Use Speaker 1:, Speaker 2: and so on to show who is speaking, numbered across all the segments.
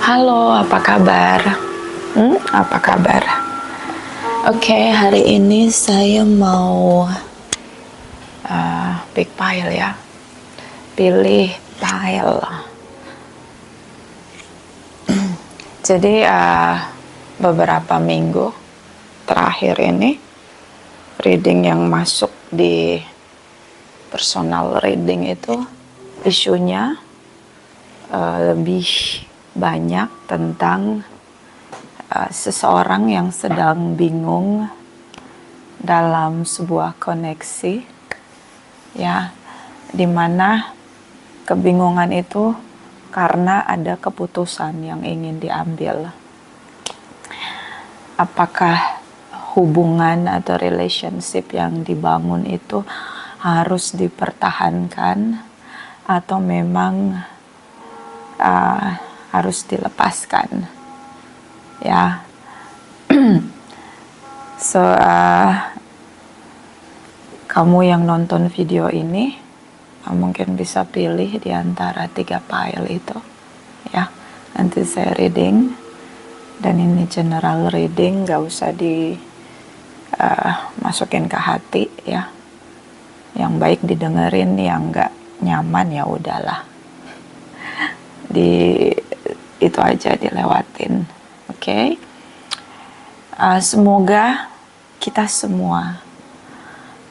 Speaker 1: Halo, apa kabar? Apa kabar? Oke, hari ini saya mau pick pile ya. Pilih pile. Jadi beberapa minggu terakhir ini reading yang masuk di personal reading itu isunya lebih banyak tentang seseorang yang sedang bingung dalam sebuah koneksi, ya, dimana kebingungan itu karena ada keputusan yang ingin diambil. Apakah hubungan atau relationship yang dibangun itu harus dipertahankan atau memang harus dilepaskan, ya. So kamu yang nonton video ini mungkin bisa pilih di antara 3 pile itu, ya. Nanti saya reading, dan ini general reading, gak usah masukin ke hati, ya. Yang baik didengerin, yang gak nyaman ya udahlah, itu aja dilewatin. Oke. Semoga kita semua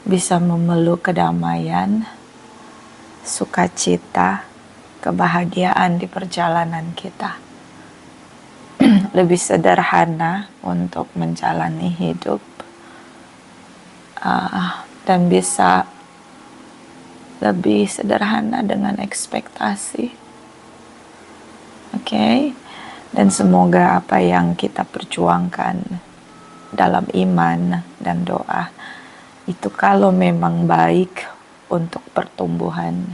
Speaker 1: bisa memeluk kedamaian, sukacita, kebahagiaan di perjalanan kita. Lebih sederhana untuk menjalani hidup, dan bisa lebih sederhana dengan ekspektasi. Oke. Dan semoga apa yang kita perjuangkan dalam iman dan doa itu, kalau memang baik untuk pertumbuhan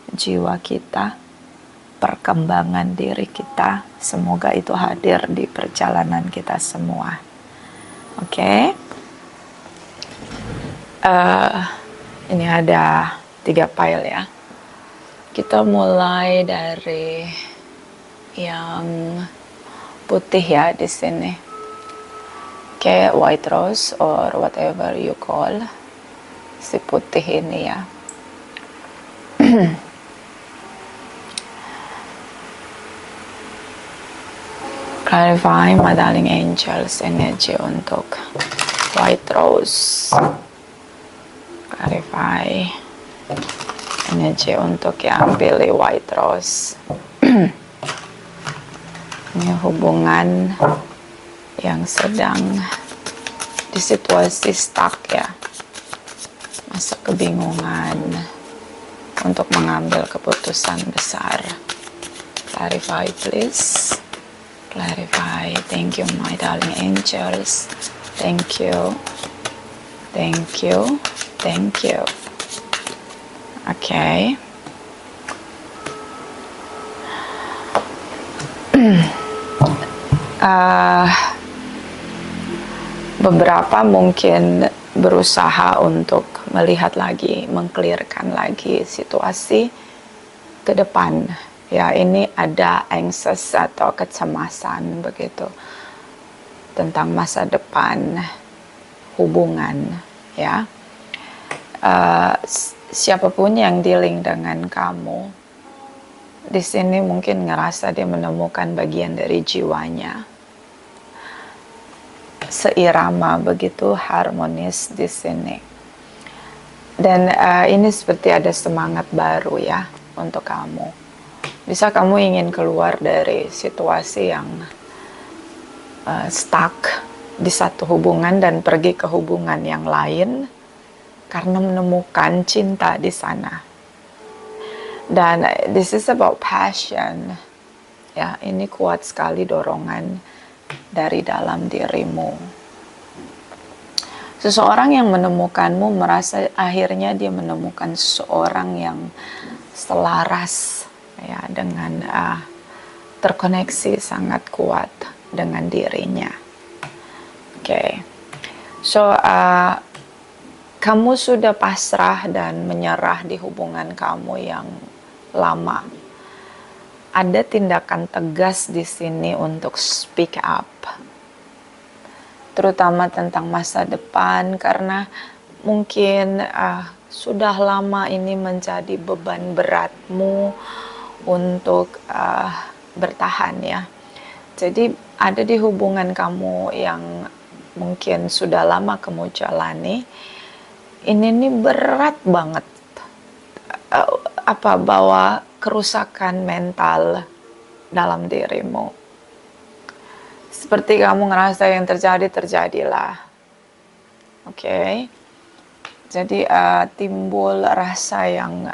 Speaker 1: jiwa kita, perkembangan diri kita, semoga itu hadir di perjalanan kita semua. Oke. Ini ada 3 pile ya. Kita mulai dari yang putih ya di sini. Kayak white rose or whatever you call si putih ini ya. Clarify, my darling angels, energy untuk white rose. Clarify energi untuk yang pilih white rose. Ini hubungan yang sedang di situasi stuck ya, masa kebingungan untuk mengambil keputusan besar. Clarify please. Clarify. Thank you my darling angels. Thank you. Thank you. Thank you. Okay. Beberapa mungkin berusaha untuk melihat lagi, mengclearkan lagi situasi ke depan. Ya, ini ada anxious atau kecemasan begitu tentang masa depan hubungan, ya. Siapapun yang dealing dengan kamu di sini mungkin ngerasa dia menemukan bagian dari jiwanya seirama, begitu harmonis di sini. Dan ini seperti ada semangat baru ya untuk kamu. Bisa kamu ingin keluar dari situasi yang stuck di satu hubungan dan pergi ke hubungan yang lain karena menemukan cinta di sana. Dan this is about passion. Ya, ini kuat sekali dorongan dari dalam dirimu. Seseorang yang menemukanmu merasa akhirnya dia menemukan seseorang yang selaras ya, dengan terkoneksi sangat kuat dengan dirinya. Oke. So kamu sudah pasrah dan menyerah di hubungan kamu yang lama. ada tindakan tegas di sini untuk speak up, terutama tentang masa depan, karena mungkin sudah lama ini menjadi beban beratmu untuk bertahan ya. Jadi ada di hubungan kamu yang mungkin sudah lama kamu jalani, ini nih berat banget, bawa kerusakan mental dalam dirimu. Seperti kamu ngerasa yang terjadilah. Oke. Jadi timbul rasa yang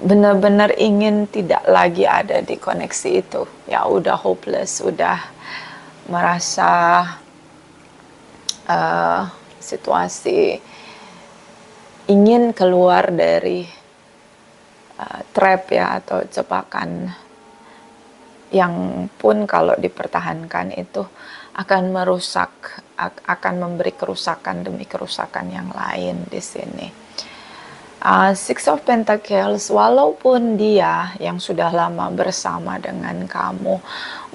Speaker 1: benar-benar ingin tidak lagi ada di koneksi itu. Ya udah hopeless, udah merasa situasi ingin keluar dari trap ya, atau jebakan yang pun kalau dipertahankan itu akan merusak, akan memberi kerusakan demi kerusakan yang lain di sini. Six of Pentacles, walaupun dia yang sudah lama bersama dengan kamu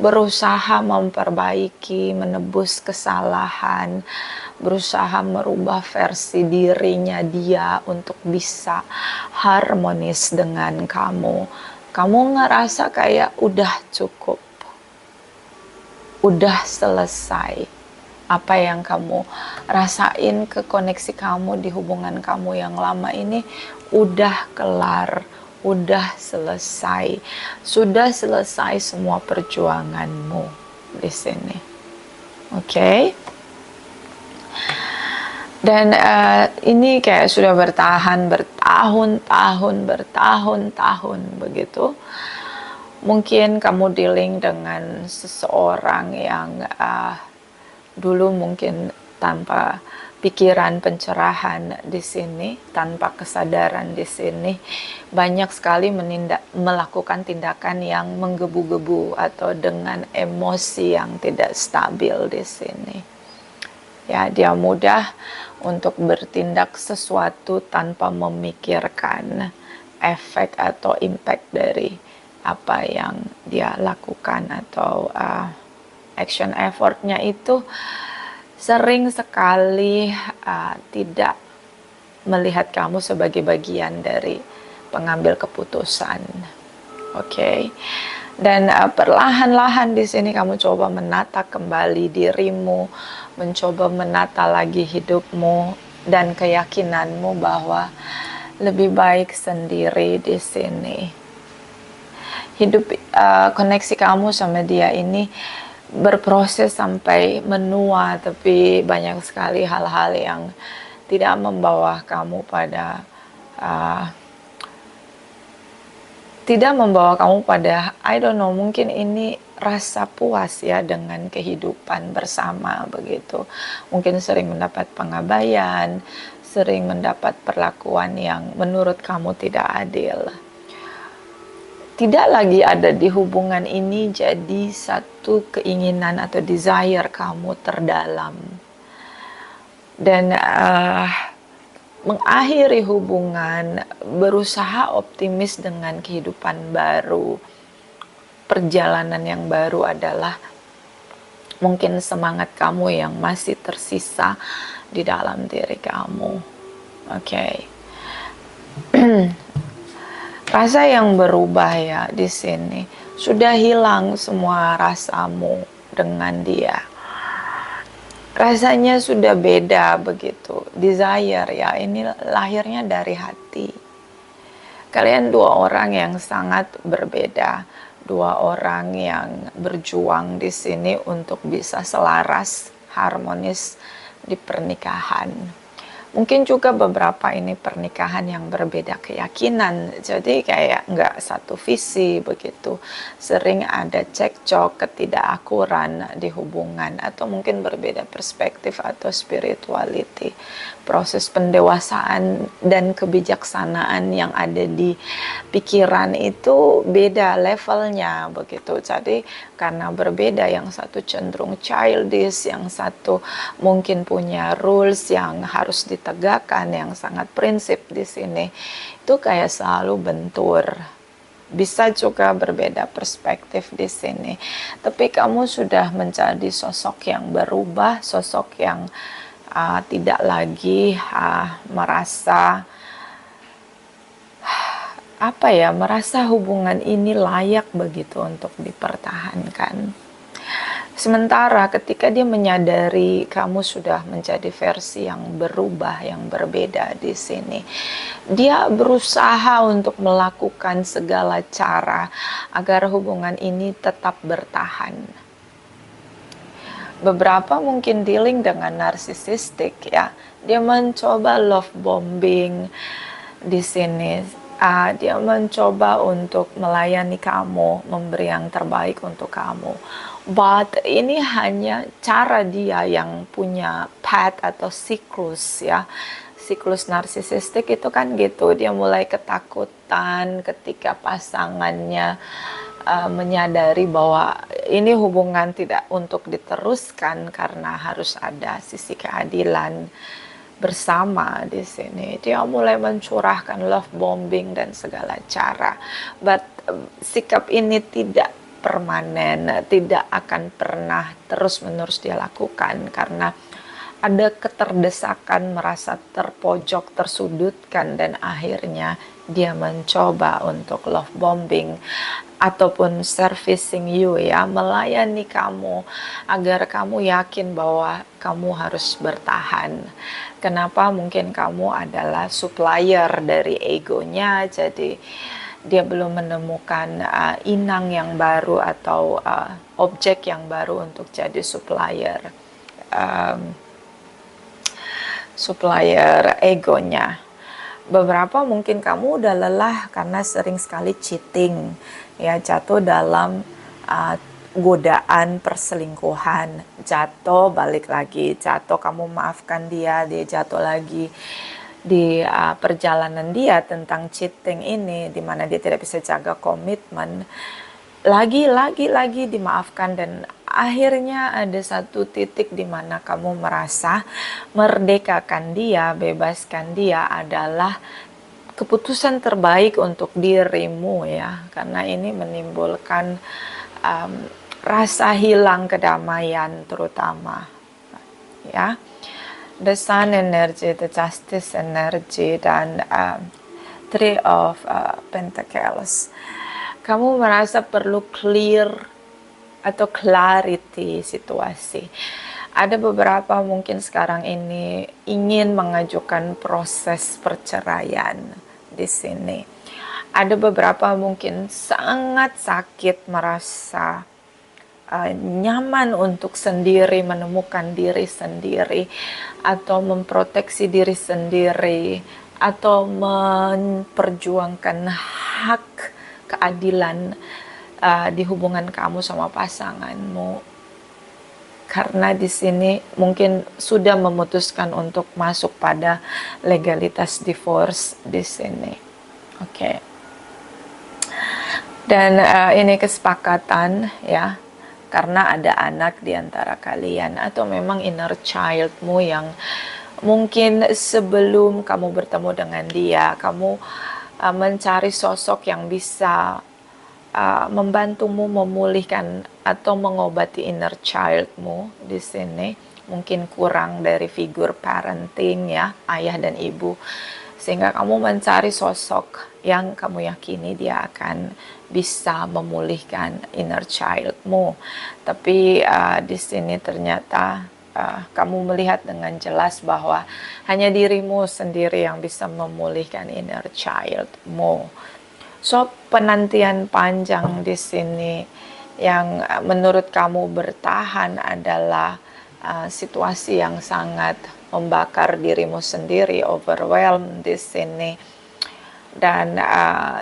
Speaker 1: berusaha memperbaiki, menebus kesalahan, berusaha merubah versi dirinya dia untuk bisa harmonis dengan kamu, kamu ngerasa kayak udah cukup, udah selesai. Apa yang kamu rasain ke koneksi kamu di hubungan kamu yang lama ini udah kelar, udah selesai, sudah selesai semua perjuanganmu di sini. Oke? Dan ini kayak sudah bertahan bertahun-tahun begitu. Mungkin kamu dealing dengan seseorang yang dulu mungkin tanpa pikiran pencerahan di sini, tanpa kesadaran di sini, banyak sekali melakukan tindakan yang menggebu-gebu atau dengan emosi yang tidak stabil di sini. Ya, dia mudah untuk bertindak sesuatu tanpa memikirkan efek atau impact dari apa yang dia lakukan, atau action effortnya itu sering sekali tidak melihat kamu sebagai bagian dari pengambil keputusan. Oke. Dan perlahan-lahan di sini kamu coba menata kembali dirimu, mencoba menata lagi hidupmu dan keyakinanmu bahwa lebih baik sendiri di sini. Hidup koneksi kamu sama dia ini berproses sampai menua, tapi banyak sekali hal-hal yang tidak membawa kamu pada I don't know, mungkin ini rasa puas ya dengan kehidupan bersama begitu. Mungkin sering mendapat pengabaian, sering mendapat perlakuan yang menurut kamu tidak adil. Tidak lagi ada di hubungan ini jadi satu keinginan atau desire kamu terdalam. Dan mengakhiri hubungan, berusaha optimis dengan kehidupan baru. Perjalanan yang baru adalah mungkin semangat kamu yang masih tersisa di dalam diri kamu. Oke. Rasa yang berubah ya di sini. Sudah hilang semua rasamu dengan dia. Rasanya sudah beda begitu. Desire ya, ini lahirnya dari hati. Kalian dua orang yang sangat berbeda. Dua orang yang berjuang di sini untuk bisa selaras, harmonis di pernikahan. Mungkin juga beberapa ini pernikahan yang berbeda keyakinan, jadi kayak nggak satu visi begitu. Sering ada cekcok, ketidakakuran di hubungan, atau mungkin berbeda perspektif atau spirituality. Proses pendewasaan dan kebijaksanaan yang ada di pikiran itu beda levelnya begitu. Jadi karena berbeda, yang satu cenderung childish, yang satu mungkin punya rules yang harus ditegakkan, yang sangat prinsip di sini, itu kayak selalu bentur. Bisa juga berbeda perspektif di sini. Tapi kamu sudah menjadi sosok yang berubah, sosok yang tidak lagi merasa merasa hubungan ini layak begitu untuk dipertahankan. Sementara ketika dia menyadari kamu sudah menjadi versi yang berubah, yang berbeda di sini, dia berusaha untuk melakukan segala cara agar hubungan ini tetap bertahan. Beberapa mungkin dealing dengan narsisistik ya, dia mencoba love bombing di sini. Dia mencoba untuk melayani kamu, memberi yang terbaik untuk kamu. But ini hanya cara dia yang punya path atau siklus ya. Siklus narsisistik itu kan gitu, dia mulai ketakutan ketika pasangannya menyadari bahwa ini hubungan tidak untuk diteruskan karena harus ada sisi keadilan bersama di sini. Dia mulai mencurahkan love bombing dan segala cara. But sikap ini tidak permanen, tidak akan pernah terus-menerus dia lakukan karena ada keterdesakan, merasa terpojok, tersudutkan, dan akhirnya dia mencoba untuk love bombing ataupun servicing you ya, melayani kamu agar kamu yakin bahwa kamu harus bertahan. Kenapa? Mungkin kamu adalah supplier dari egonya, jadi dia belum menemukan inang yang baru atau objek yang baru untuk jadi supplier egonya. Beberapa mungkin kamu udah lelah karena sering sekali cheating, ya, jatuh dalam godaan perselingkuhan, jatuh balik lagi, jatuh kamu maafkan dia, dia jatuh lagi di perjalanan dia tentang cheating ini, di mana dia tidak bisa jaga komitmen, lagi dimaafkan, dan akhirnya ada satu titik di mana kamu merasa merdekakan dia, bebaskan dia adalah keputusan terbaik untuk dirimu ya, karena ini menimbulkan rasa hilang kedamaian terutama ya. The Sun energy, the Justice energy, dan Three of Pentacles. Kamu merasa perlu clear atau clarity situasi. Ada beberapa mungkin sekarang ini ingin mengajukan proses perceraian di sini. Ada beberapa mungkin sangat sakit, merasa nyaman untuk sendiri, menemukan diri sendiri, atau memproteksi diri sendiri, atau memperjuangkan hak keadilan di hubungan kamu sama pasanganmu. Karena di sini mungkin sudah memutuskan untuk masuk pada legalitas divorce di sini. Oke. Dan ini kesepakatan ya, karena ada anak di antara kalian, atau memang inner childmu yang mungkin sebelum kamu bertemu dengan dia, kamu mencari sosok yang bisa membantumu memulihkan atau mengobati inner childmu di sini. Mungkin kurang dari figur parenting ya, ayah dan ibu, sehingga kamu mencari sosok yang kamu yakini dia akan bisa memulihkan inner childmu. Tapi di sini ternyata kamu melihat dengan jelas bahwa hanya dirimu sendiri yang bisa memulihkan inner childmu. So, penantian panjang di sini yang menurut kamu bertahan adalah situasi yang sangat membakar dirimu sendiri, overwhelmed di sini. Dan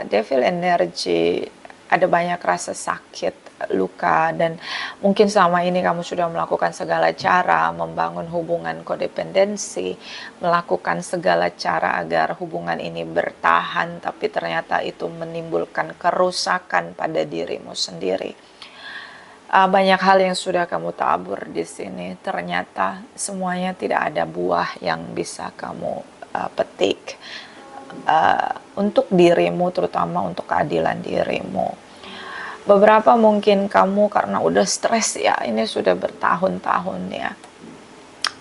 Speaker 1: devil energy, ada banyak rasa sakit, luka, dan mungkin selama ini kamu sudah melakukan segala cara membangun hubungan kodependensi, melakukan segala cara agar hubungan ini bertahan, tapi ternyata itu menimbulkan kerusakan pada dirimu sendiri. Banyak hal yang sudah kamu tabur di sini, ternyata semuanya tidak ada buah yang bisa kamu petik. untuk dirimu, terutama untuk keadilan dirimu. Beberapa mungkin kamu karena udah stres ya, ini sudah bertahun-tahun ya,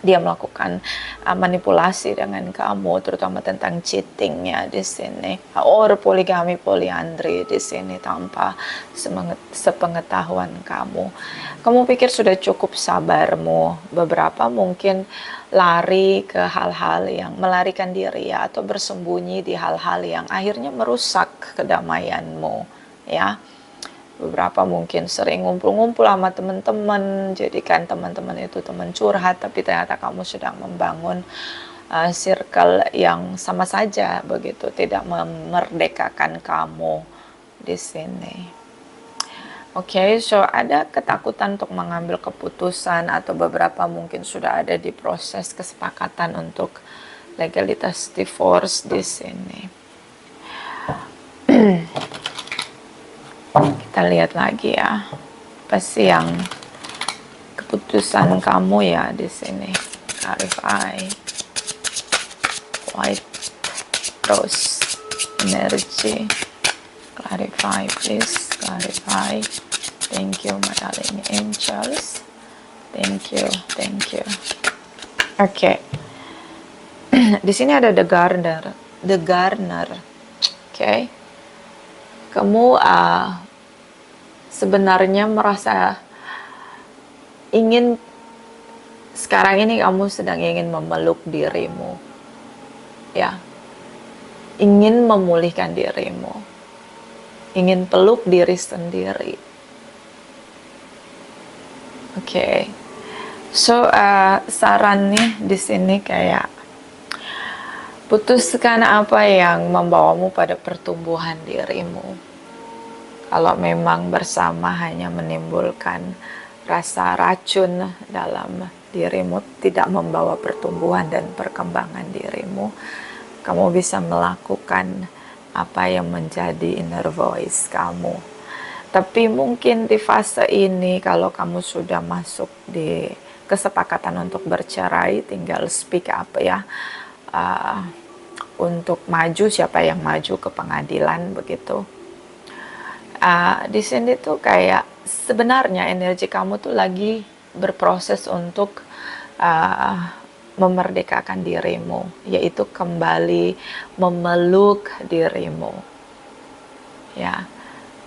Speaker 1: dia melakukan manipulasi dengan kamu, terutama tentang cheating ya di sini, or poligami, poliandri di sini tanpa sepengetahuan kamu. Kamu pikir sudah cukup sabarmu, beberapa mungkin lari ke hal-hal yang melarikan diri ya, atau bersembunyi di hal-hal yang akhirnya merusak kedamaianmu ya. Beberapa mungkin sering ngumpul-ngumpul sama teman-teman, jadikan teman-teman itu teman curhat, tapi ternyata kamu sedang membangun circle yang sama saja begitu, tidak memerdekakan kamu di sini. Oke, so ada ketakutan untuk mengambil keputusan, atau beberapa mungkin sudah ada di proses kesepakatan untuk legalitas divorce di sini. Kita lihat lagi ya, apa sih yang keputusan kamu ya di sini. Clarify, white rose energy, clarify please, clarify. Thank you my darling angels, thank you. Oke. Di sini ada the gardener. Oke. Kamu sebenarnya merasa ingin, sekarang ini kamu sedang ingin memeluk dirimu ya, ingin memulihkan dirimu, ingin peluk diri sendiri. Oke. So saran nih di sini kayak putuskan apa yang membawamu pada pertumbuhan dirimu. Kalau memang bersama hanya menimbulkan rasa racun dalam dirimu, tidak membawa pertumbuhan dan perkembangan dirimu, kamu bisa melakukan apa yang menjadi inner voice kamu. Tapi mungkin di fase ini, kalau kamu sudah masuk di kesepakatan untuk bercerai, tinggal speak up ya, untuk maju, siapa yang maju ke pengadilan begitu. Di sini tuh kayak sebenarnya energi kamu tuh lagi berproses untuk memerdekakan dirimu, yaitu kembali memeluk dirimu ya,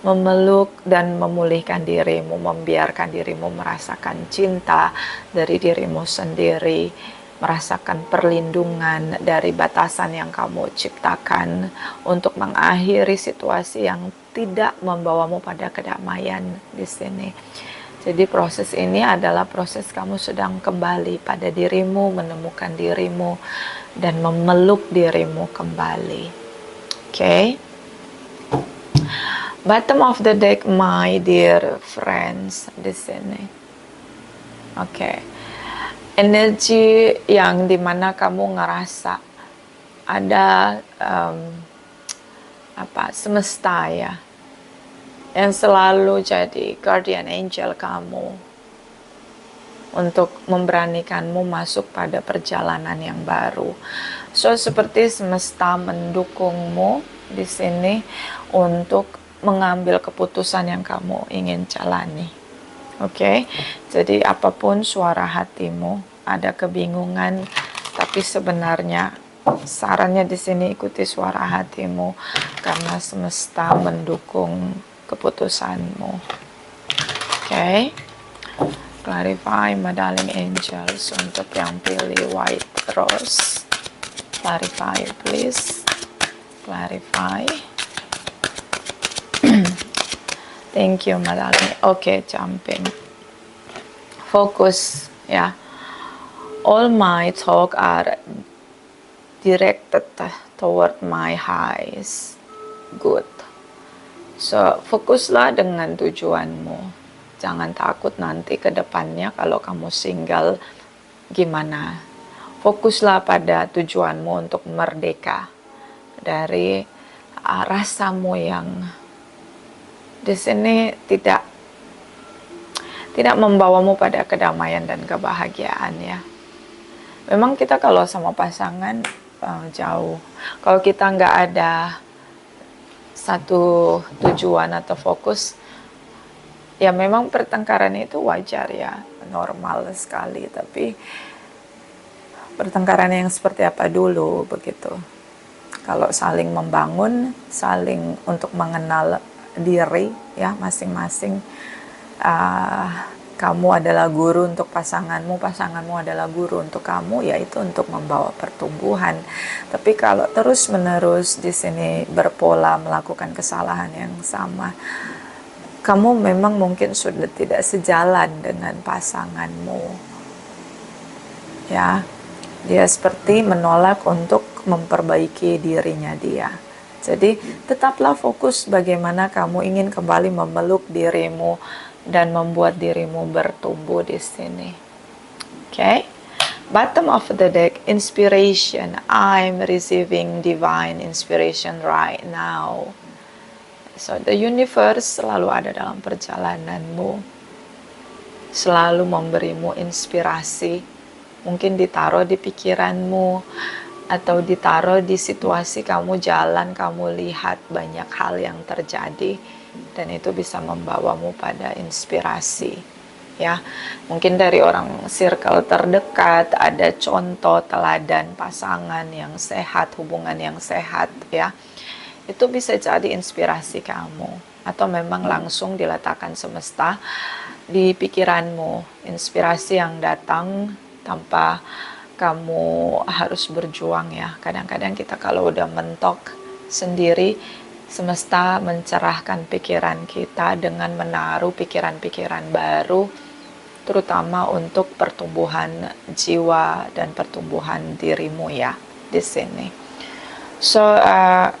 Speaker 1: memeluk dan memulihkan dirimu, membiarkan dirimu merasakan cinta dari dirimu sendiri, merasakan perlindungan dari batasan yang kamu ciptakan untuk mengakhiri situasi yang tidak membawamu pada kedamaian di sini. Jadi proses ini adalah proses kamu sedang kembali pada dirimu, menemukan dirimu dan memeluk dirimu kembali. Oke. Bottom of the deck, my dear friends, di sini. Oke. Energi yang dimana kamu ngerasa ada semesta ya, yang selalu jadi guardian angel kamu untuk memberanikanmu masuk pada perjalanan yang baru. So seperti semesta mendukungmu di sini untuk mengambil keputusan yang kamu ingin jalani. Oke, jadi apapun suara hatimu, ada kebingungan, tapi sebenarnya sarannya di sini ikuti suara hatimu karena semesta mendukung keputusanmu. Oke, clarify my darling angels untuk yang pilih white rose. Clarify please, clarify. Thank you my darling. Oke, jumping. Focus ya. All my talk are directed toward my highs good. So, fokuslah dengan tujuanmu. Jangan takut nanti ke depannya kalau kamu single gimana. Fokuslah pada tujuanmu untuk merdeka dari rasamu yang di sini tidak membawamu pada kedamaian dan kebahagiaan ya. Memang kita kalau sama pasangan jauh. Kalau kita nggak ada satu tujuan atau fokus, ya memang pertengkaran itu wajar ya, normal sekali. Tapi pertengkaran yang seperti apa dulu begitu? Kalau saling membangun, saling untuk mengenal diri ya masing-masing. Kamu adalah guru untuk pasanganmu, pasanganmu adalah guru untuk kamu, yaitu untuk membawa pertumbuhan. Tapi kalau terus-menerus di sini berpola melakukan kesalahan yang sama, kamu memang mungkin sudah tidak sejalan dengan pasanganmu. Ya, dia seperti menolak untuk memperbaiki dirinya dia. Jadi tetaplah fokus bagaimana kamu ingin kembali memeluk dirimu dan membuat dirimu bertumbuh di sini. Okay? Bottom of the deck, inspiration. I'm receiving divine inspiration right now. So the universe selalu ada dalam perjalananmu, selalu memberimu inspirasi. Mungkin ditaruh di pikiranmu, atau ditaruh di situasi kamu jalan, kamu lihat banyak hal yang terjadi, dan itu bisa membawamu pada inspirasi. Ya, mungkin dari orang circle terdekat ada contoh teladan pasangan yang sehat, hubungan yang sehat, ya. Itu bisa jadi inspirasi kamu, atau memang langsung diletakkan semesta di pikiranmu, inspirasi yang datang tanpa kamu harus berjuang ya. Kadang-kadang kita kalau udah mentok sendiri, semesta mencerahkan pikiran kita dengan menaruh pikiran-pikiran baru, terutama untuk pertumbuhan jiwa dan pertumbuhan dirimu ya di sini. So,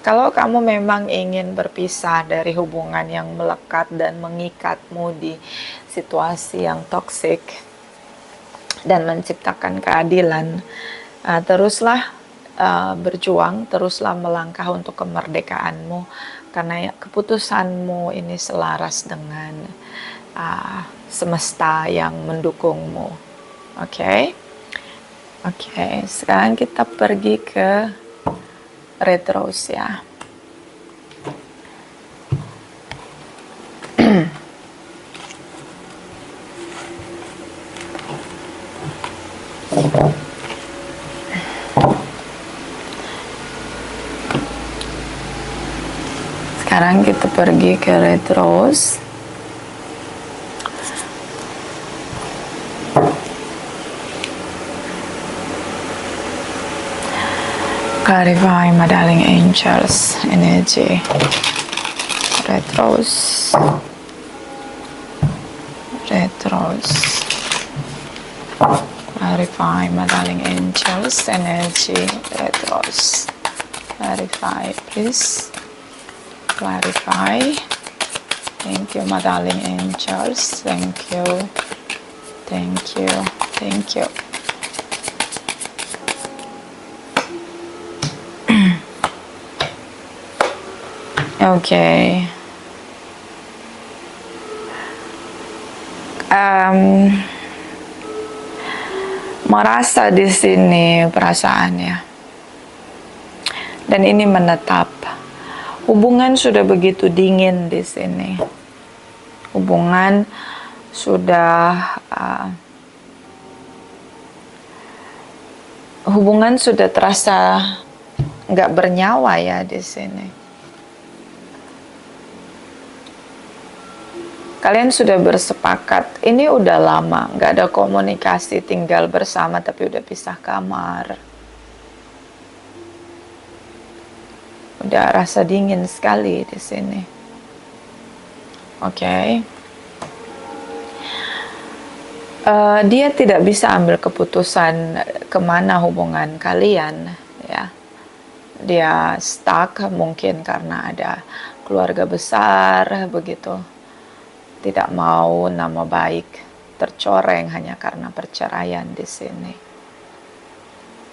Speaker 1: kalau kamu memang ingin berpisah dari hubungan yang melekat dan mengikatmu di situasi yang toksik dan menciptakan keadilan, teruslah berjuang, teruslah melangkah untuk kemerdekaanmu, karena keputusanmu ini selaras dengan semesta yang mendukungmu. Oke? Oke, sekarang kita pergi ke retros ya. Sekarang kita pergi ke retros. Clarify, my darling angels, energy, retros, clarify, my darling angels, energy, retros, clarify, please, clarify. Thank you, my darling angels, thank you, thank you, thank you. Okay. Merasa di sini perasaannya, dan ini menetap. Hubungan sudah begitu dingin di sini. Hubungan sudah terasa nggak bernyawa ya di sini. Kalian sudah bersepakat, ini udah lama, nggak ada komunikasi, tinggal bersama tapi udah pisah kamar. Udah rasa dingin sekali di sini. Oke. Dia tidak bisa ambil keputusan kemana hubungan kalian, ya. Dia stuck mungkin karena ada keluarga besar begitu. Tidak mau nama baik tercoreng hanya karena perceraian di sini.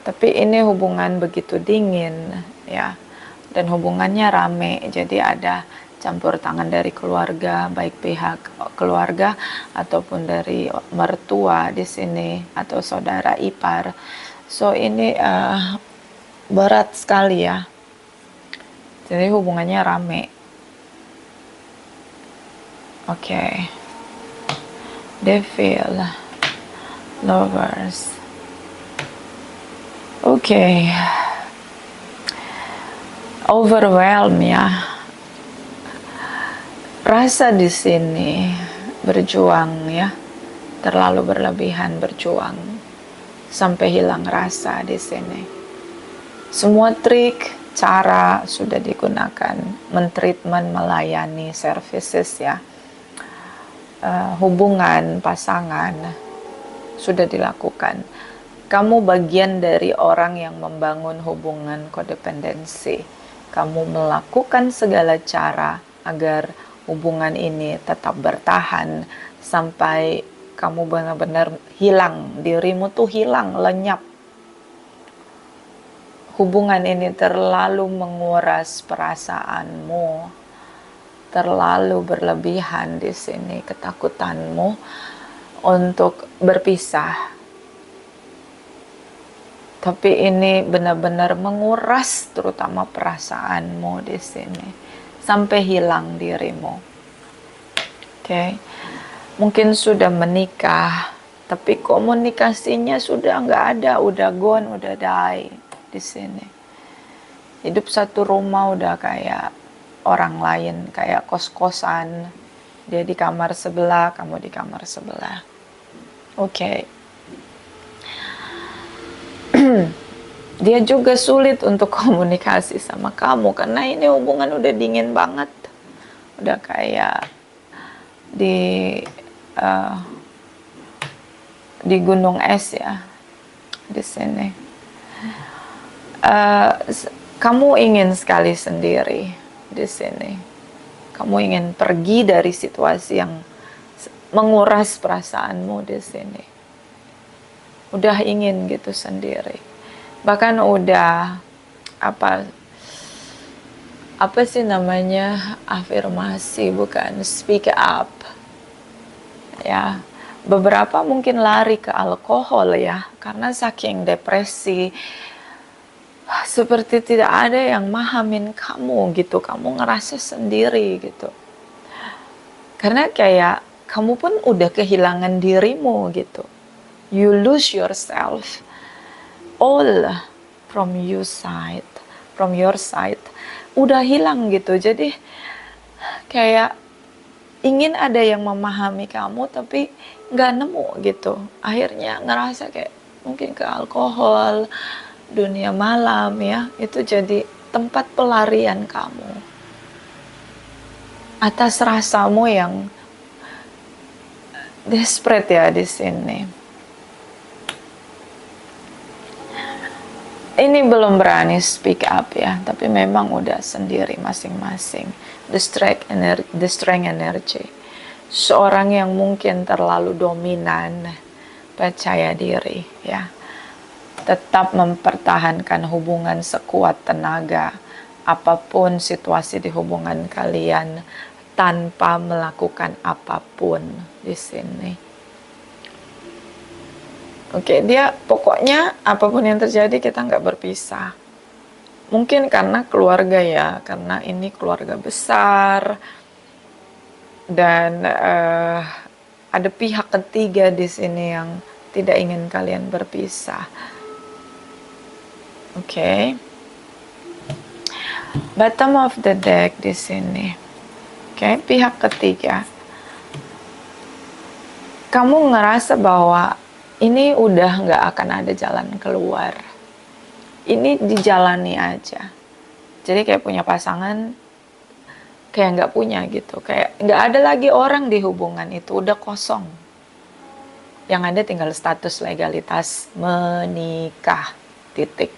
Speaker 1: Tapi ini hubungan begitu dingin ya, dan hubungannya rame, jadi ada campur tangan dari keluarga, baik pihak keluarga ataupun dari mertua di sini atau saudara ipar. So ini berat sekali ya. Jadi hubungannya rame. Oke. Devil, lovers. Oke. Overwhelm ya. Rasa di sini berjuang ya. Terlalu berlebihan berjuang sampai hilang rasa di sini. Semua trik, cara sudah digunakan, mentreatment, melayani, services ya. Hubungan pasangan sudah dilakukan. Kamu bagian dari orang yang membangun hubungan kodependensi. Kamu melakukan segala cara agar hubungan ini tetap bertahan sampai kamu benar-benar hilang, dirimu tuh hilang, lenyap. Hubungan ini terlalu menguras perasaanmu, terlalu berlebihan di sini ketakutanmu untuk berpisah. Tapi ini benar-benar menguras terutama perasaanmu di sini sampai hilang dirimu. Oke. Mungkin sudah menikah, tapi komunikasinya sudah nggak ada, udah gone, udah die di sini. Hidup satu rumah udah kayak orang lain, kayak kos-kosan. Dia di kamar sebelah, kamu di kamar sebelah. Oke. Dia juga sulit untuk komunikasi sama kamu karena ini hubungan udah dingin banget, udah kayak di gunung es ya di sini. Kamu ingin sekali sendiri di sini. Kamu ingin pergi dari situasi yang menguras perasaanmu di sini. Udah ingin gitu sendiri. Bahkan udah apa sih namanya, afirmasi, bukan, speak up ya. Beberapa mungkin lari ke alkohol ya, karena saking depresi, seperti tidak ada yang mahamin kamu gitu, kamu ngerasa sendiri gitu. Karena kayak kamu pun udah kehilangan dirimu gitu. You lose yourself all from your side, udah hilang gitu. Jadi kayak ingin ada yang memahami kamu tapi nggak nemu gitu. Akhirnya ngerasa kayak mungkin ke alkohol, dunia malam ya, itu jadi tempat pelarian kamu atas rasamu yang desperate ya di sini. Ini belum berani speak up ya, tapi memang udah sendiri masing-masing. The strength energy. Seorang yang mungkin terlalu dominan, percaya diri ya. Tetap mempertahankan hubungan sekuat tenaga, apapun situasi di hubungan kalian, tanpa melakukan apapun di sini. Oke, dia pokoknya apapun yang terjadi kita nggak berpisah. Mungkin karena keluarga ya, karena ini keluarga besar dan ada pihak ketiga di sini yang tidak ingin kalian berpisah. Oke. Bottom of the deck di sini. Oke, pihak ketiga. Kamu ngerasa bahwa ini udah nggak akan ada jalan keluar. Ini dijalani aja. Jadi kayak punya pasangan, kayak nggak punya gitu. Kayak nggak ada lagi orang di hubungan itu, udah kosong. Yang ada tinggal status legalitas menikah, titik.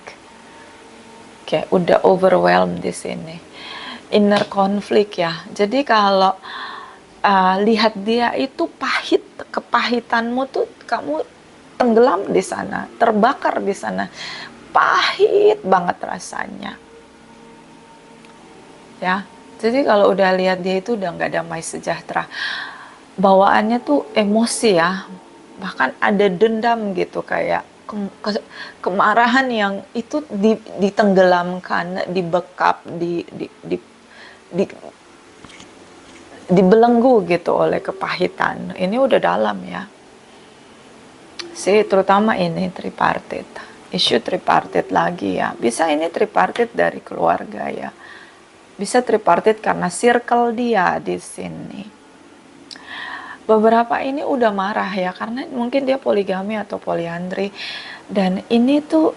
Speaker 1: Kayak udah overwhelmed di sini. Inner conflict ya. Jadi kalau lihat dia itu pahit, kepahitanmu tuh kamu tenggelam di sana, terbakar di sana, pahit banget rasanya, ya. Jadi kalau udah lihat dia itu udah nggak damai sejahtera, bawaannya tuh emosi ya, bahkan ada dendam gitu, kayak kemarahan yang itu ditenggelamkan, dibekap, di dibelenggu gitu oleh kepahitan. Ini udah dalam ya. Terutama ini tripartite. Isu tripartite lagi ya. Bisa ini tripartite dari keluarga ya. Bisa tripartite karena circle dia di sini. Beberapa ini udah marah ya, karena mungkin dia poligami atau poliandri. Dan ini tuh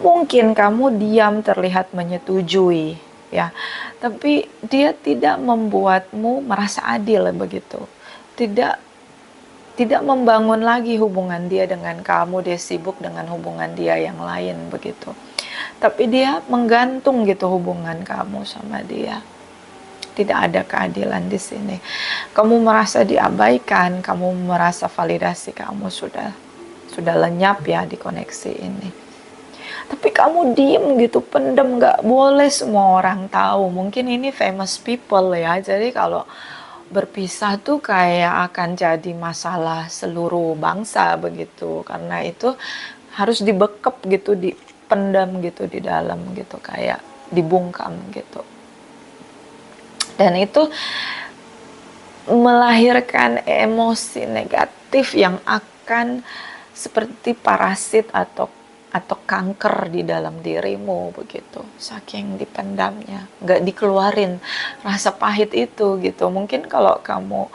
Speaker 1: mungkin kamu diam terlihat menyetujui ya. Tapi dia tidak membuatmu merasa adil begitu. Tidak membangun lagi hubungan dia dengan kamu, dia sibuk dengan hubungan dia yang lain begitu. Tapi dia menggantung gitu hubungan kamu sama dia. Tidak ada keadilan di sini. Kamu merasa diabaikan, kamu merasa validasi kamu sudah lenyap ya di koneksi ini. Tapi kamu diem gitu, pendem, nggak boleh semua orang tahu. Mungkin ini famous people ya. Jadi kalau berpisah tuh kayak akan jadi masalah seluruh bangsa begitu, karena itu harus dibekep gitu, dipendam gitu di dalam gitu, kayak dibungkam gitu, dan itu melahirkan emosi negatif yang akan seperti parasit atau kanker di dalam dirimu begitu, saking dipendamnya, nggak dikeluarin rasa pahit itu gitu. Mungkin kalau kamu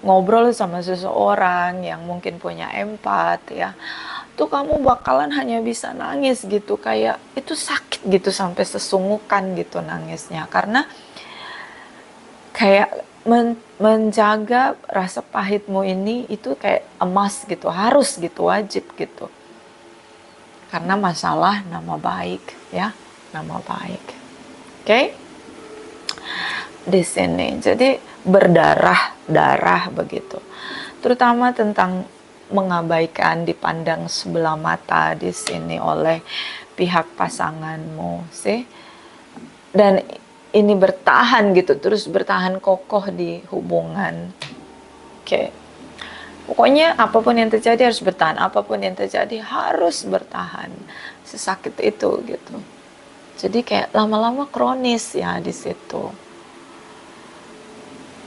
Speaker 1: ngobrol sama seseorang yang mungkin punya empat ya, tuh kamu bakalan hanya bisa nangis gitu, kayak itu sakit gitu sampai sesungukan gitu nangisnya, karena kayak menjaga rasa pahitmu ini itu kayak emas gitu, harus gitu, wajib gitu. Karena masalah nama baik ya, nama baik. Oke? Di sini jadi berdarah-darah begitu. Terutama tentang mengabaikan, dipandang sebelah mata di sini oleh pihak pasanganmu sih. Dan ini bertahan gitu, terus bertahan kokoh di hubungan. Oke. Pokoknya apapun yang terjadi harus bertahan, apapun yang terjadi harus bertahan. Sesakit itu gitu. Jadi kayak lama-lama kronis ya di situ.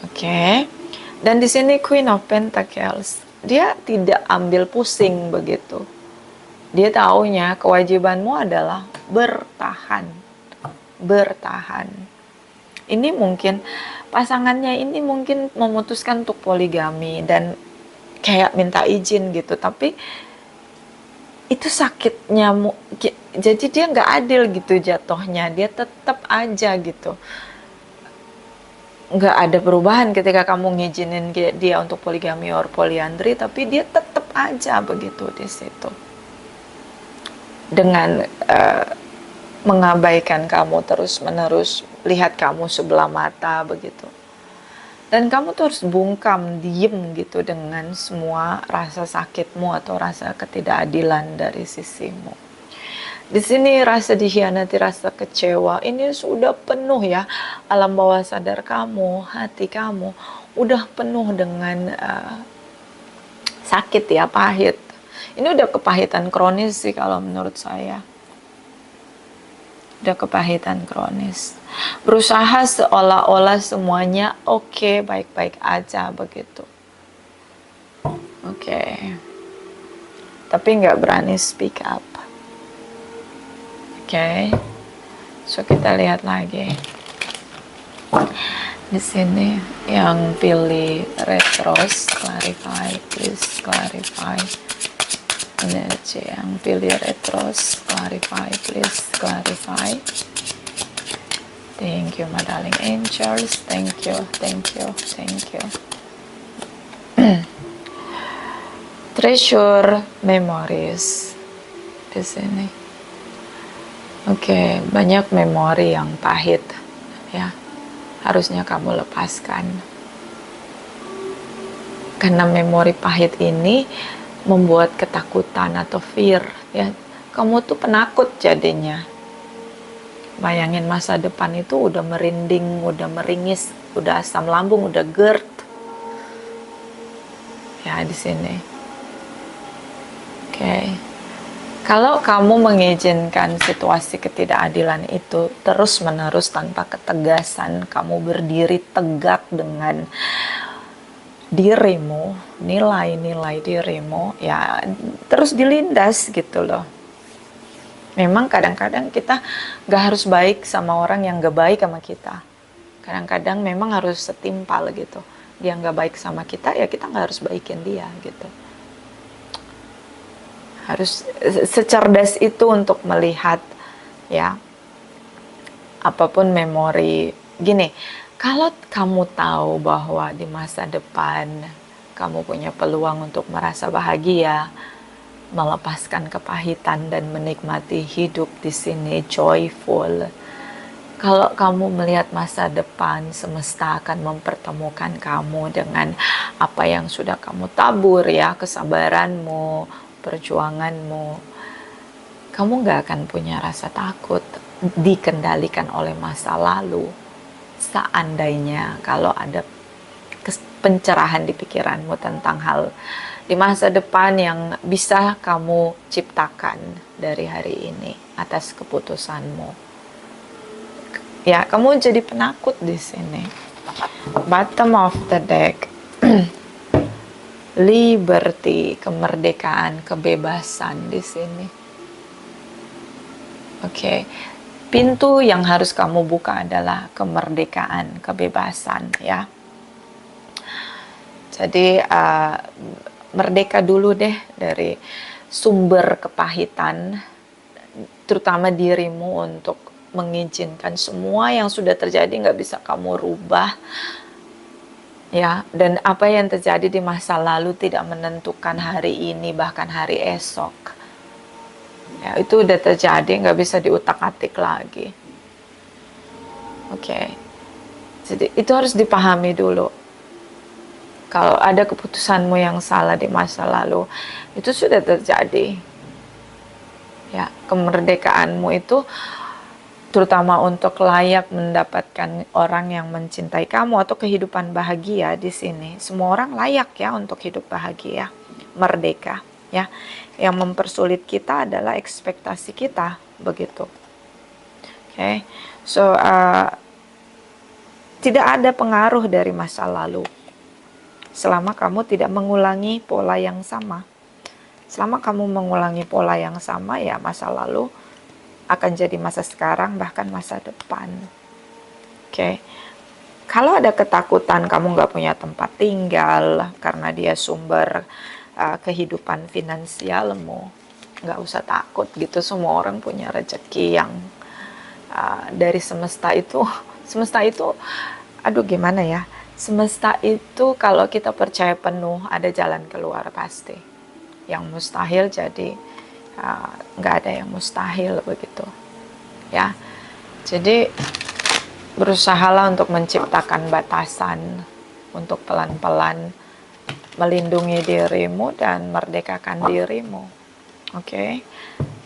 Speaker 1: Oke. Dan di sini Queen of Pentacles, dia tidak ambil pusing begitu. Dia taunya kewajibanmu adalah bertahan. Bertahan. Ini mungkin pasangannya ini mungkin memutuskan untuk poligami dan kayak minta izin gitu, tapi itu sakitnya, jadi dia nggak adil gitu jatuhnya, dia tetap aja gitu, nggak ada perubahan ketika kamu ngizinin dia untuk poligami or poliandri, tapi dia tetap aja begitu di situ dengan mengabaikan kamu terus menerus, lihat kamu sebelah mata begitu. Dan kamu tuh harus bungkam, diem gitu dengan semua rasa sakitmu atau rasa ketidakadilan dari sisimu. Di sini rasa dikhianati, rasa kecewa, ini sudah penuh ya. Alam bawah sadar kamu, hati kamu, udah penuh dengan sakit ya, pahit. Ini udah kepahitan kronis sih kalau menurut saya. Udah kepahitan kronis. Berusaha seolah-olah semuanya oke, baik-baik aja begitu. Oke. Tapi nggak berani speak up. Oke. So kita lihat lagi. Di sini yang pilih retros, clarify, please clarify. Energy yang pilih retros, clarify, please clarify. Thank you, my darling angels. Thank you, thank you, thank you. Treasure memories di sini. Oke, banyak memori yang pahit ya. Harusnya kamu lepaskan. Karena memori pahit ini membuat ketakutan atau fear ya. Kamu tuh penakut jadinya. Bayangin masa depan itu udah merinding, udah meringis, udah asam lambung, udah GERD. Ya di sini. Oke. Kalau kamu mengizinkan situasi ketidakadilan itu terus-menerus tanpa ketegasan, kamu berdiri tegak dengan dirimu, nilai-nilai dirimu, ya terus dilindas gitu loh. Memang kadang-kadang kita gak harus baik sama orang yang gak baik sama kita. Kadang-kadang memang harus setimpal gitu. Dia gak baik sama kita, ya kita gak harus baikin dia gitu. Harus secerdas itu untuk melihat ya apapun memori. Gini, kalau kamu tahu bahwa di masa depan kamu punya peluang untuk merasa bahagia, melepaskan kepahitan dan menikmati hidup di sini joyful. Kalau kamu melihat masa depan, semesta akan mempertemukan kamu dengan apa yang sudah kamu tabur ya, kesabaranmu, perjuanganmu. Kamu gak akan punya rasa takut dikendalikan oleh masa lalu. Seandainya kalau ada pencerahan di pikiranmu tentang hal di masa depan yang bisa kamu ciptakan dari hari ini atas keputusanmu. Ya, kamu jadi penakut di sini. Bottom of the deck. Liberty, kemerdekaan, kebebasan di sini. Oke. Pintu yang harus kamu buka adalah kemerdekaan, kebebasan ya. Jadi merdeka dulu deh dari sumber kepahitan, terutama dirimu untuk mengizinkan semua yang sudah terjadi nggak bisa kamu rubah ya, dan apa yang terjadi di masa lalu tidak menentukan hari ini bahkan hari esok ya, itu udah terjadi, nggak bisa diutak-atik lagi. Oke. Jadi itu harus dipahami dulu. Kalau ada keputusanmu yang salah di masa lalu, itu sudah terjadi ya. Kemerdekaanmu itu terutama untuk layak mendapatkan orang yang mencintai kamu atau kehidupan bahagia di sini. Semua orang layak ya untuk hidup bahagia, merdeka ya. Yang mempersulit kita adalah ekspektasi kita, begitu. Oke. So tidak ada pengaruh dari masa lalu selama kamu tidak mengulangi pola yang sama. Selama kamu mengulangi pola yang sama, ya masa lalu akan jadi masa sekarang, bahkan masa depan. Oke. Kalau ada ketakutan kamu nggak punya tempat tinggal karena dia sumber kehidupan finansialmu, nggak usah takut gitu. Semua orang punya rezeki yang dari semesta itu. Semesta itu, aduh gimana ya? Semesta itu kalau kita percaya penuh ada jalan keluar pasti. Yang mustahil jadi nggak ada yang mustahil, begitu ya. Jadi berusahalah untuk menciptakan batasan untuk pelan-pelan melindungi dirimu dan merdekakan dirimu. Oke.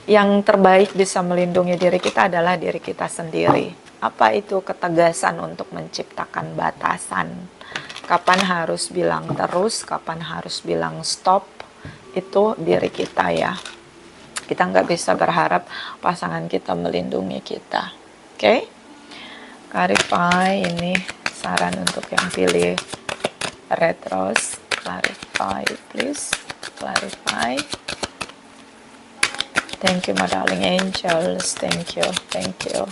Speaker 1: Yang terbaik bisa melindungi diri kita adalah diri kita sendiri. Apa itu ketegasan untuk menciptakan batasan? Kapan harus bilang terus, kapan harus bilang stop, itu diri kita ya. Kita nggak bisa berharap pasangan kita melindungi kita. Oke? Clarify, ini saran untuk yang pilih red rose. Clarify, please. Clarify. Thank you, my darling angels. Thank you. Thank you.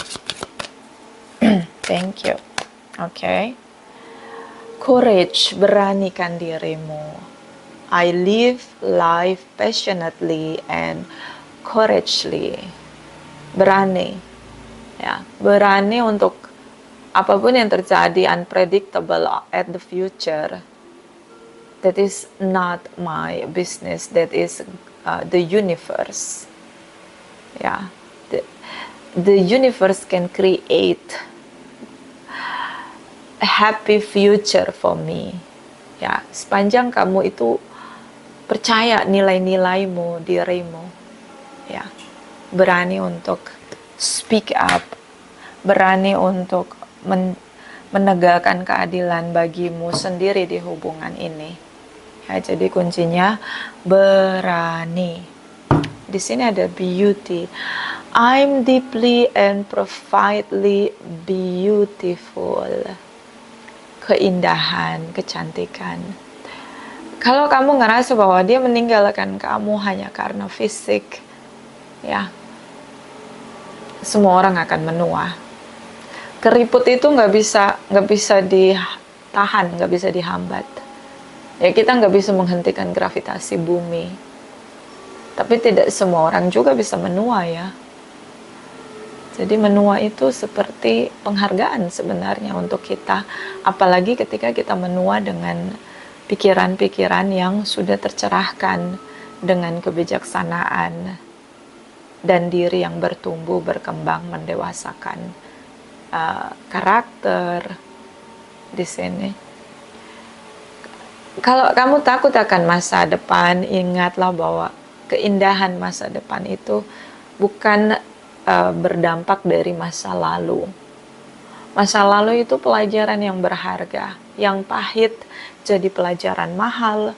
Speaker 1: Thank you. Okay. Courage, beranikan dirimu. I live life passionately and courageously. Berani. Ya, berani untuk apapun yang terjadi, unpredictable at the future. That is not my business. That is the universe. Ya, the universe can create a happy future for me. Ya, sepanjang kamu itu percaya nilai-nilaimu, dirimu, ya, berani untuk speak up, berani untuk menegakkan keadilan bagimu sendiri di hubungan ini. Ya, jadi kuncinya berani. Di sini ada beauty. I'm deeply and profoundly beautiful. Keindahan, kecantikan. Kalau kamu ngerasa bahwa dia meninggalkan kamu hanya karena fisik, ya, semua orang akan menua. Keriput itu nggak bisa ditahan, nggak bisa dihambat. Ya, kita nggak bisa menghentikan gravitasi bumi. Tapi tidak semua orang juga bisa menua, ya. Jadi menua itu seperti penghargaan sebenarnya untuk kita, apalagi ketika kita menua dengan pikiran-pikiran yang sudah tercerahkan dengan kebijaksanaan dan diri yang bertumbuh, berkembang, mendewasakan karakter di sini. Kalau kamu takut akan masa depan, ingatlah bahwa keindahan masa depan itu bukan berdampak dari masa lalu. Masa lalu itu pelajaran yang berharga, yang pahit jadi pelajaran mahal,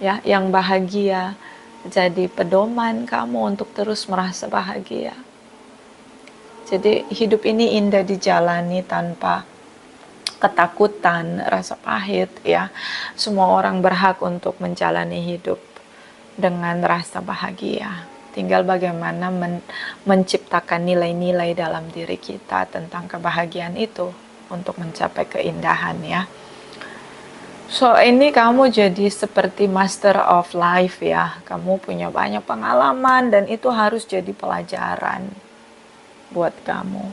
Speaker 1: ya, yang bahagia jadi pedoman kamu untuk terus merasa bahagia. Jadi hidup ini indah dijalani tanpa ketakutan, rasa pahit, ya. Semua orang berhak untuk menjalani hidup dengan rasa bahagia. Tinggal bagaimana menciptakan nilai-nilai dalam diri kita tentang kebahagiaan itu untuk mencapai keindahan, ya. So, ini kamu jadi seperti master of life, ya. Kamu punya banyak pengalaman dan itu harus jadi pelajaran buat kamu.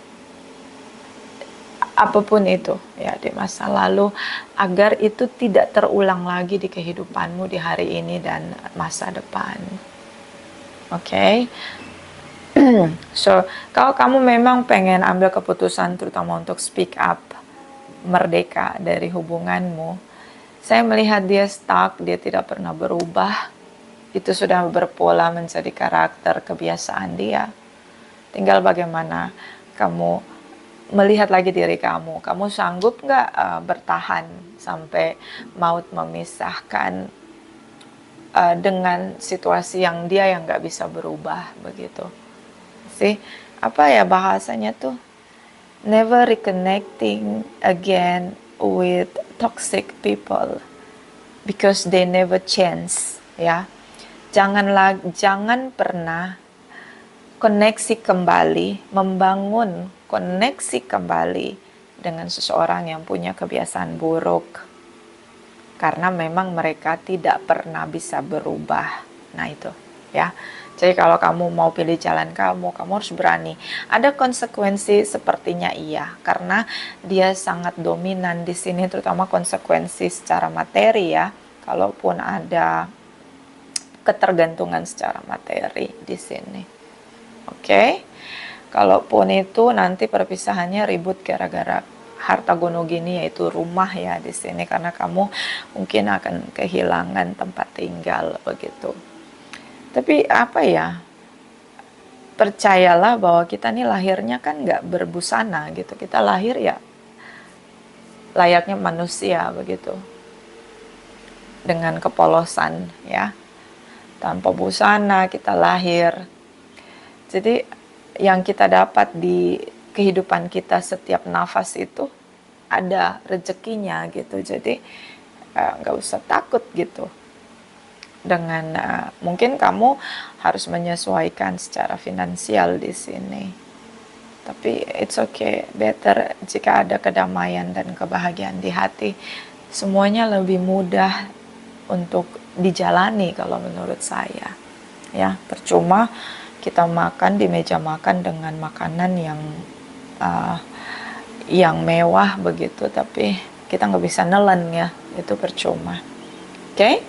Speaker 1: Apapun itu, ya, di masa lalu, agar itu tidak terulang lagi di kehidupanmu di hari ini dan masa depan. Oke. So, kalau kamu memang pengen ambil keputusan terutama untuk speak up, merdeka dari hubunganmu, saya melihat dia stuck, dia tidak pernah berubah. Itu sudah berpola menjadi karakter kebiasaan dia. Tinggal bagaimana kamu melihat lagi diri kamu. Kamu sanggup nggak bertahan sampai maut memisahkan dengan situasi yang dia yang nggak bisa berubah begitu. Apa ya bahasanya tuh? Never reconnecting again with toxic people because they never change, ya. Jangan pernah koneksi kembali, membangun koneksi kembali dengan seseorang yang punya kebiasaan buruk. Karena memang mereka tidak pernah bisa berubah. Nah itu, ya. Jadi kalau kamu mau pilih jalan kamu harus berani. Ada konsekuensi sepertinya iya, karena dia sangat dominan di sini, terutama konsekuensi secara materi, ya. Kalaupun ada ketergantungan secara materi di sini. Oke. Kalaupun itu nanti perpisahannya ribut gara-gara harta gono gini, yaitu rumah, ya, di sini, karena kamu mungkin akan kehilangan tempat tinggal begitu. Tapi apa ya, percayalah bahwa kita nih lahirnya kan nggak berbusana gitu, kita lahir ya layaknya manusia begitu, dengan kepolosan, ya, tanpa busana kita lahir. Jadi yang kita dapat di kehidupan kita setiap nafas itu ada rezekinya gitu. Jadi nggak usah takut gitu dengan mungkin kamu harus menyesuaikan secara finansial di sini, tapi it's okay, better jika ada kedamaian dan kebahagiaan di hati, semuanya lebih mudah untuk dijalani kalau menurut saya, ya. Percuma kita makan di meja makan dengan makanan yang mewah begitu, tapi kita nggak bisa nelen, ya, itu percuma. Oke.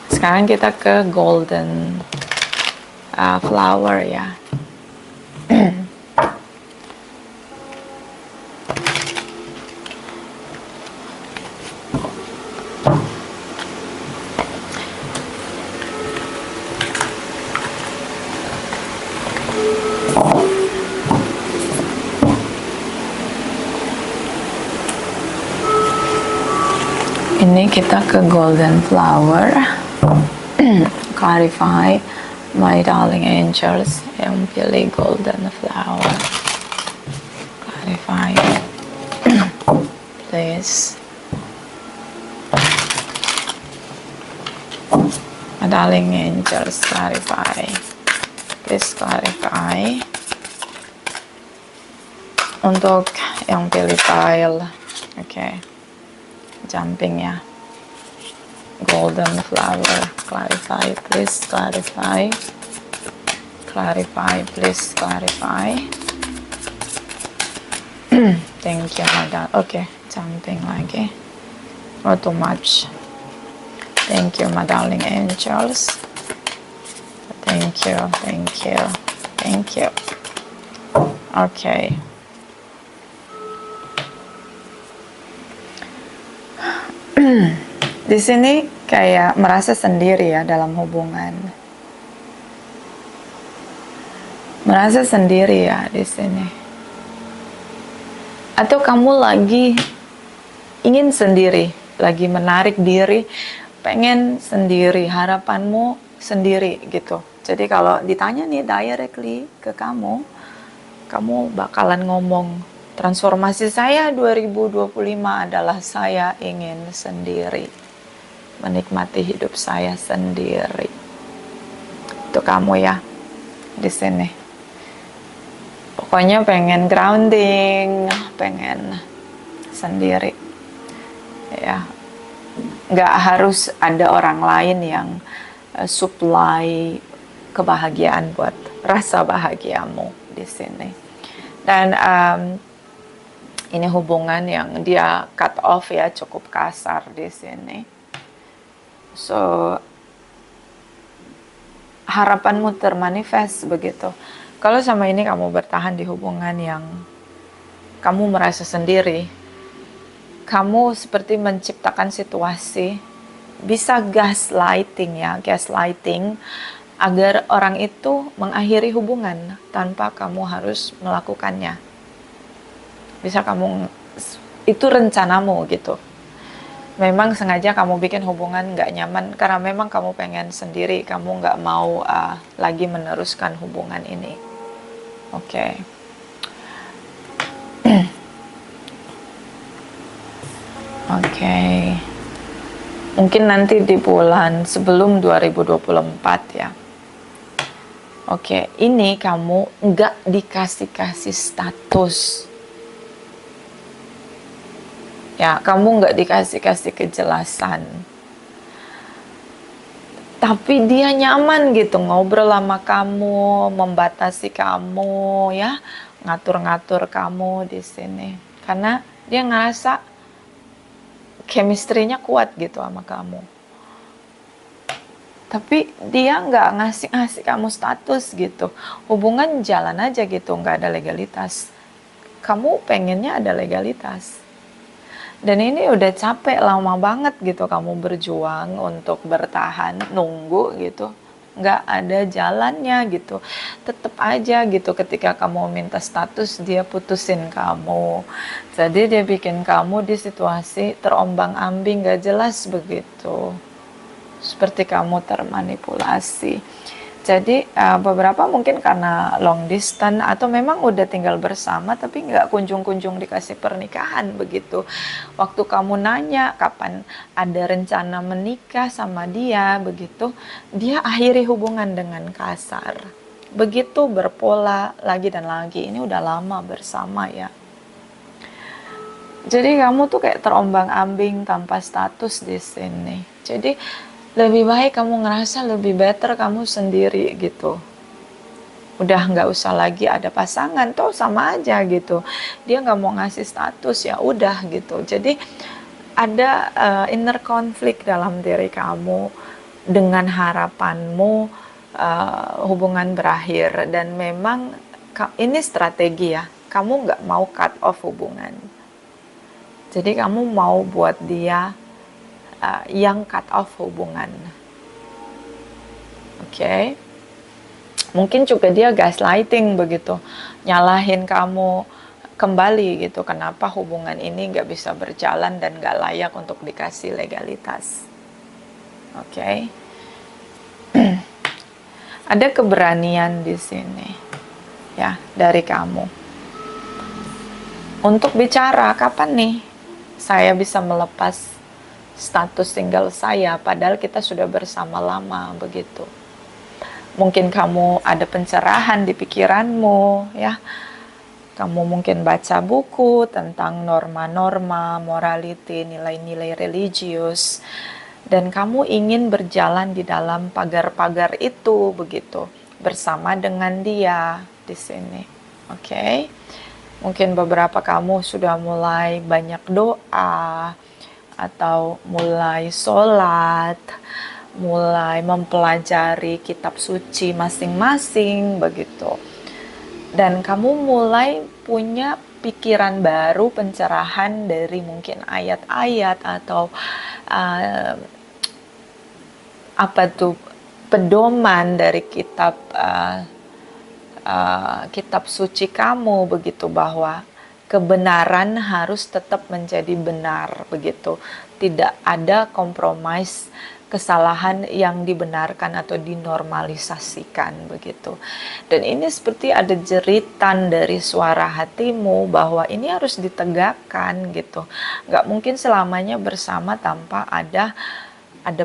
Speaker 1: Sekarang kita ke golden flower, ya. Ini kita ke golden flower. Clarify, my darling angels, yang pilih golden flower. Clarify, please. My darling angels, clarify. Please clarify. Untuk yang pilih tile, oke. Jumping ya. Golden flower, clarify, please clarify. Clarify, please clarify. Thank you, madam. Oke, jumping lagi. Oh, too much. Thank you, my darling angels. Thank you, thank you, thank you. Okay. Di sini kayak merasa sendiri ya dalam hubungan. Merasa sendiri ya di sini. Atau kamu lagi ingin sendiri, lagi menarik diri, pengen sendiri, harapanmu sendiri gitu. Jadi kalau ditanya nih directly ke kamu bakalan ngomong, transformasi saya 2025 adalah saya ingin sendiri. Menikmati hidup saya sendiri. Itu kamu ya di sini. Pokoknya pengen grounding, pengen sendiri. Ya, nggak harus ada orang lain yang supply kebahagiaan buat rasa bahagiamu di sini. Dan ini hubungan yang dia cut off ya, cukup kasar di sini. So, harapanmu termanifest begitu. Kalau sama ini kamu bertahan di hubungan yang kamu merasa sendiri, kamu seperti menciptakan situasi, bisa gaslighting ya, gaslighting, agar orang itu mengakhiri hubungan tanpa kamu harus melakukannya. Bisa kamu, itu rencanamu gitu. Memang sengaja kamu bikin hubungan gak nyaman karena memang kamu pengen sendiri, kamu gak mau lagi meneruskan hubungan ini. Oke. Oke. Mungkin nanti di bulan sebelum 2024 ya. Oke, ini kamu gak dikasih status. Ya, kamu nggak dikasih kejelasan. Tapi dia nyaman gitu ngobrol sama kamu, membatasi kamu, ya, ngatur-ngatur kamu di sini. Karena dia ngerasa chemistry-nya kuat gitu sama kamu. Tapi dia nggak ngasih kamu status gitu. Hubungan jalan aja gitu, nggak ada legalitas. Kamu pengennya ada legalitas. Dan ini udah capek lama banget gitu kamu berjuang untuk bertahan, nunggu gitu. Nggak ada jalannya gitu. Tetap aja gitu ketika kamu minta status, dia putusin kamu. Jadi dia bikin kamu di situasi terombang-ambing, nggak jelas begitu. Seperti kamu termanipulasi. Jadi beberapa mungkin karena long distance atau memang udah tinggal bersama tapi nggak kunjung-kunjung dikasih pernikahan begitu. Waktu kamu nanya kapan ada rencana menikah sama dia begitu, dia akhiri hubungan dengan kasar. Begitu berpola lagi dan lagi, ini udah lama bersama ya. Jadi kamu tuh kayak terombang-ambing tanpa status di sini. Jadi lebih baik kamu ngerasa lebih better kamu sendiri gitu. Udah nggak usah lagi ada pasangan, toh sama aja gitu. Dia nggak mau ngasih status, ya udah gitu. Jadi ada inner conflict dalam diri kamu dengan harapanmu hubungan berakhir. Dan memang ini strategi ya, kamu nggak mau cut off hubungan. Jadi kamu mau buat dia yang cut off hubungan. Oke. Mungkin juga dia gaslighting begitu, nyalahin kamu, kembali gitu, kenapa hubungan ini nggak bisa berjalan dan nggak layak untuk dikasih legalitas. Oke. Ada keberanian di sini ya dari kamu untuk bicara, kapan nih saya bisa melepas status single saya padahal kita sudah bersama lama begitu. Mungkin kamu ada pencerahan di pikiranmu ya. Kamu mungkin baca buku tentang norma-norma, morality, nilai-nilai religius, dan kamu ingin berjalan di dalam pagar-pagar itu begitu, bersama dengan dia di sini. Oke. Mungkin beberapa kamu sudah mulai banyak doa atau mulai sholat, mulai mempelajari kitab suci masing-masing begitu. Dan kamu mulai punya pikiran baru, pencerahan dari mungkin ayat-ayat atau apa tuh pedoman dari kitab suci kamu begitu, bahwa kebenaran harus tetap menjadi benar begitu. Tidak ada kompromis, kesalahan yang dibenarkan atau dinormalisasikan begitu. Dan ini seperti ada jeritan dari suara hatimu bahwa ini harus ditegakkan gitu. Nggak mungkin selamanya bersama tanpa ada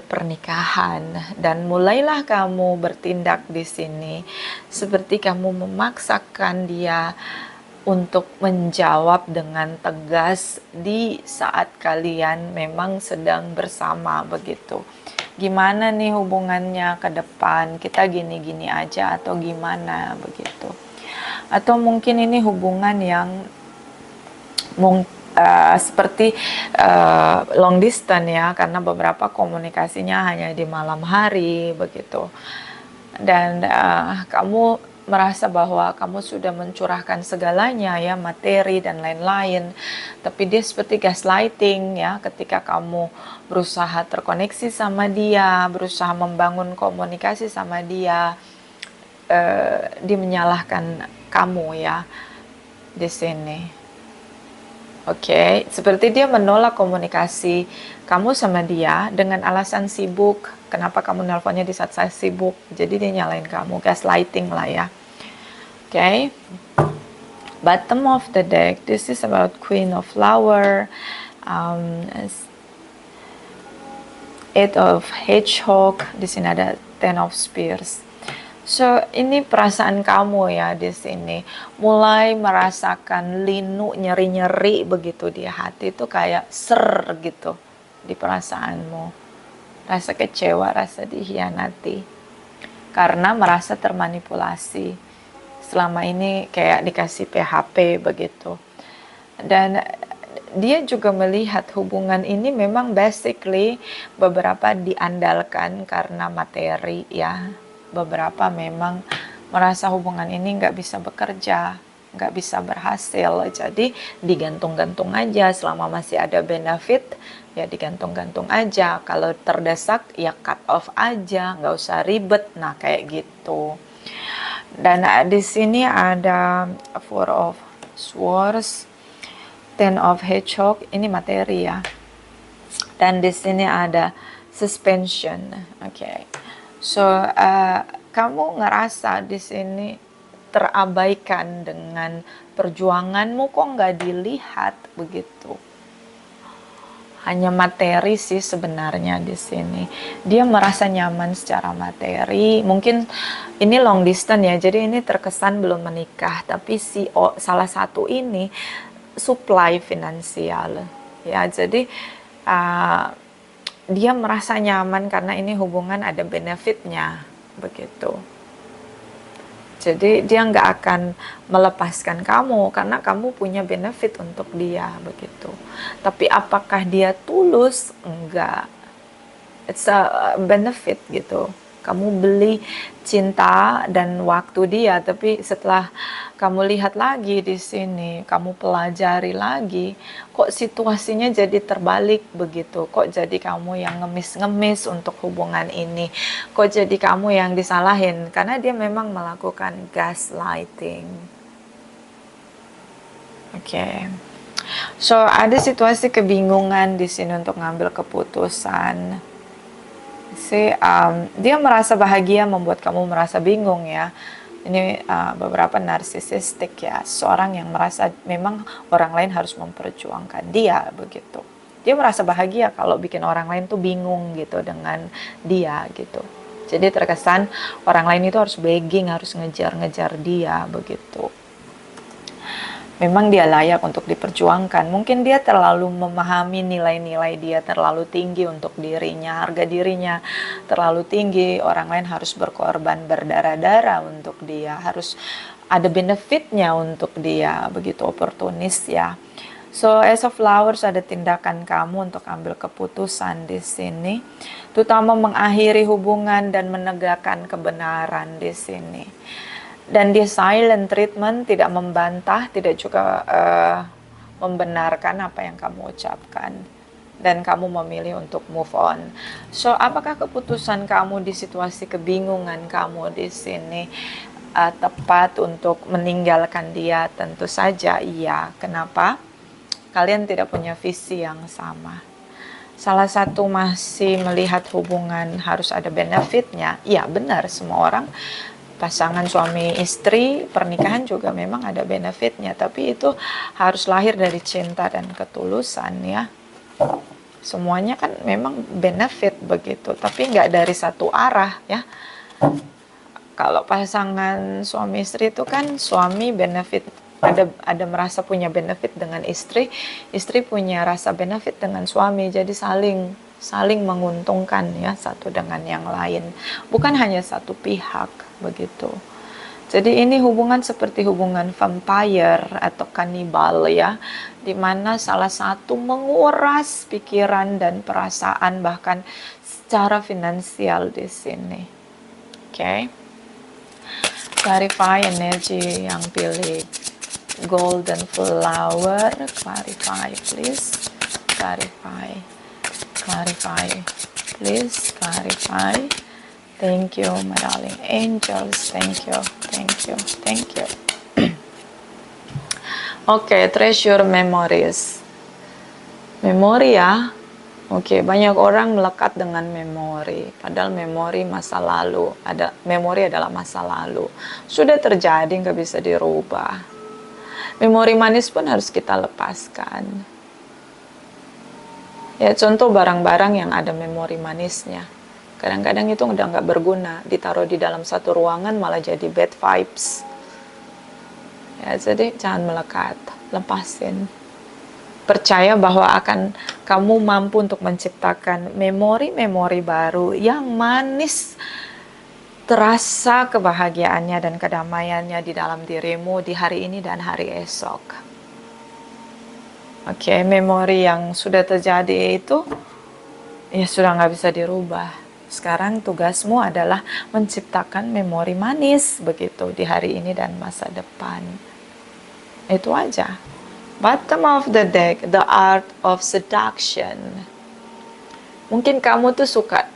Speaker 1: pernikahan. Dan mulailah kamu bertindak di sini seperti kamu memaksakan dia untuk menjawab dengan tegas di saat kalian memang sedang bersama begitu. Gimana nih hubungannya ke depan? Kita gini-gini aja atau gimana begitu? Atau mungkin ini hubungan yang seperti long distance ya, karena beberapa komunikasinya hanya di malam hari begitu. Dan kamu merasa bahwa kamu sudah mencurahkan segalanya ya, materi dan lain-lain, tapi dia seperti gaslighting ya, ketika kamu berusaha terkoneksi sama dia, berusaha membangun komunikasi sama dia, dia menyalahkan kamu ya di sini. Oke, seperti dia menolak komunikasi kamu sama dia dengan alasan sibuk. Kenapa kamu nelponnya di saat saya sibuk? Jadi dia nyalain kamu, gaslighting lah ya. Oke. Bottom of the deck, this is about Queen of Flower, Eight of Hedgehog, di sini ada Ten of Spears. So, ini perasaan kamu ya di sini. Mulai merasakan linu, nyeri-nyeri begitu di hati, itu kayak ser gitu di perasaanmu. Rasa kecewa, rasa dihianati. Karena merasa termanipulasi. Selama ini kayak dikasih PHP begitu. Dan dia juga melihat hubungan ini memang basically beberapa diandalkan karena materi ya. Beberapa memang merasa hubungan ini nggak bisa bekerja, nggak bisa berhasil, jadi digantung-gantung aja. Selama masih ada benefit ya digantung-gantung aja, kalau terdesak ya cut off aja, nggak usah ribet. Nah kayak gitu. Dan di sini ada Four of Swords, Ten of Hedgehog, ini materi ya. Dan di sini ada suspension. Oke. So, kamu ngerasa di sini terabaikan dengan perjuanganmu, kok nggak dilihat begitu. Hanya materi sih sebenarnya di sini. Dia merasa nyaman secara materi. Mungkin ini long distance ya, jadi ini terkesan belum menikah. Tapi salah satu ini supply finansial. Ya, jadi dia merasa nyaman karena ini hubungan ada benefitnya begitu. Jadi dia nggak akan melepaskan kamu karena kamu punya benefit untuk dia begitu. Tapi apakah dia tulus? Enggak. It's a benefit gitu. Kamu beli cinta dan waktu dia, tapi setelah kamu lihat lagi di sini, kamu pelajari lagi, kok situasinya jadi terbalik begitu. Kok jadi kamu yang ngemis-ngemis untuk hubungan ini. Kok jadi kamu yang disalahin, karena dia memang melakukan gaslighting. Oke. So, ada situasi kebingungan di sini untuk ngambil keputusan. Dia merasa bahagia membuat kamu merasa bingung ya. Ini beberapa narsisistik ya. Seorang yang merasa memang orang lain harus memperjuangkan dia begitu. Dia merasa bahagia kalau bikin orang lain tuh bingung gitu dengan dia gitu. Jadi terkesan orang lain itu harus begging, harus ngejar-ngejar dia begitu. Memang dia layak untuk diperjuangkan. Mungkin dia terlalu memahami nilai-nilai dia terlalu tinggi untuk dirinya, harga dirinya terlalu tinggi. Orang lain harus berkorban berdarah-darah untuk dia, harus ada benefitnya untuk dia, begitu oportunis ya. So, as of flowers, ada tindakan kamu untuk ambil keputusan di sini, terutama mengakhiri hubungan dan menegakkan kebenaran di sini. Dan di silent treatment, tidak membantah, tidak juga membenarkan apa yang kamu ucapkan. Dan kamu memilih untuk move on. So, apakah keputusan kamu di situasi kebingungan kamu di sini tepat untuk meninggalkan dia? Tentu saja iya. Kenapa? Kalian tidak punya visi yang sama. Salah satu masih melihat hubungan harus ada benefitnya. Ya benar, semua orang pasangan suami istri pernikahan juga memang ada benefitnya, tapi itu harus lahir dari cinta dan ketulusan ya. Semuanya kan memang benefit begitu, tapi nggak dari satu arah ya. Kalau pasangan suami istri itu kan suami benefit, ada merasa punya benefit dengan istri, istri punya rasa benefit dengan suami, jadi saling menguntungkan ya satu dengan yang lain, bukan hanya satu pihak begitu. Jadi ini hubungan seperti hubungan vampire atau kanibal ya, dimana salah satu menguras pikiran dan perasaan bahkan secara finansial di sini. Oke. Clarify energi yang pilih golden flower, clarify please, clarify, please, clarify. Thank you, my darling angels. Thank you. Oke, treasure memories. Memori ya. Oke, banyak orang melekat dengan memori. Padahal memori masa lalu. Memori adalah masa lalu. Sudah terjadi, nggak bisa dirubah. Memori manis pun harus kita lepaskan. Ya, contoh barang-barang yang ada memori manisnya. Kadang-kadang itu udah nggak berguna, ditaruh di dalam satu ruangan malah jadi bad vibes. Ya, jadi jangan melekat, lepasin. Percaya bahwa kamu mampu untuk menciptakan memori-memori baru yang manis, terasa kebahagiaannya dan kedamaiannya di dalam dirimu di hari ini dan hari esok. Oke, memori yang sudah terjadi itu ya sudah nggak bisa dirubah. Sekarang tugasmu adalah menciptakan memori manis begitu di hari ini dan masa depan. Itu aja. Bottom of the deck, the art of seduction. Mungkin kamu tuh suka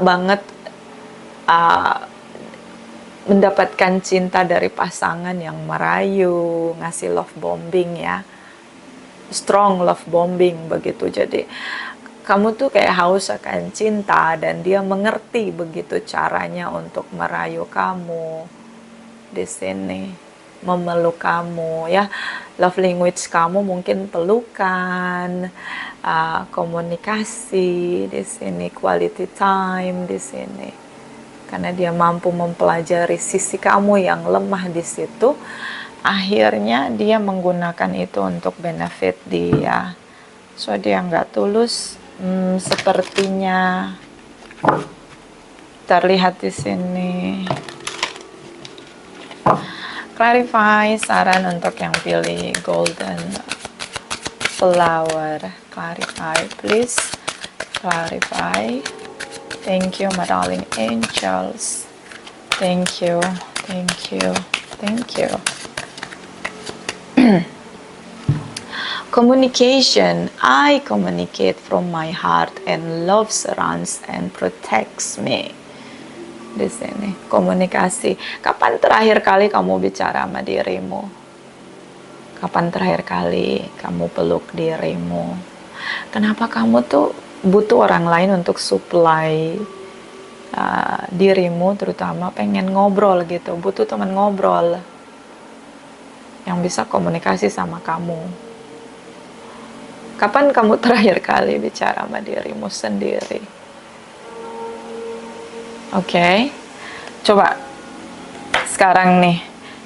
Speaker 1: banget mendapatkan cinta dari pasangan yang merayu, ngasih love bombing ya. Strong love bombing begitu. Jadi kamu tuh kayak haus akan cinta dan dia mengerti begitu caranya untuk merayu kamu di sini, memeluk kamu ya. Love language kamu mungkin pelukan, komunikasi di sini, quality time di sini. Karena dia mampu mempelajari sisi kamu yang lemah di situ, akhirnya dia menggunakan itu untuk benefit dia. So dia nggak tulus. Sepertinya terlihat di sini. Clarify, saran untuk yang pilih golden flower. Clarify, please. Clarify. Thank you, my darling angels. Thank you. Communication. I communicate from my heart and love surrounds and protects me. Di sini, komunikasi. Kapan terakhir kali kamu bicara sama dirimu? Kapan terakhir kali kamu peluk dirimu? Kenapa kamu tuh butuh orang lain untuk supply dirimu, terutama pengen ngobrol gitu, butuh teman ngobrol yang bisa komunikasi sama kamu. Kapan kamu terakhir kali bicara sama dirimu sendiri? Oke, coba sekarang nih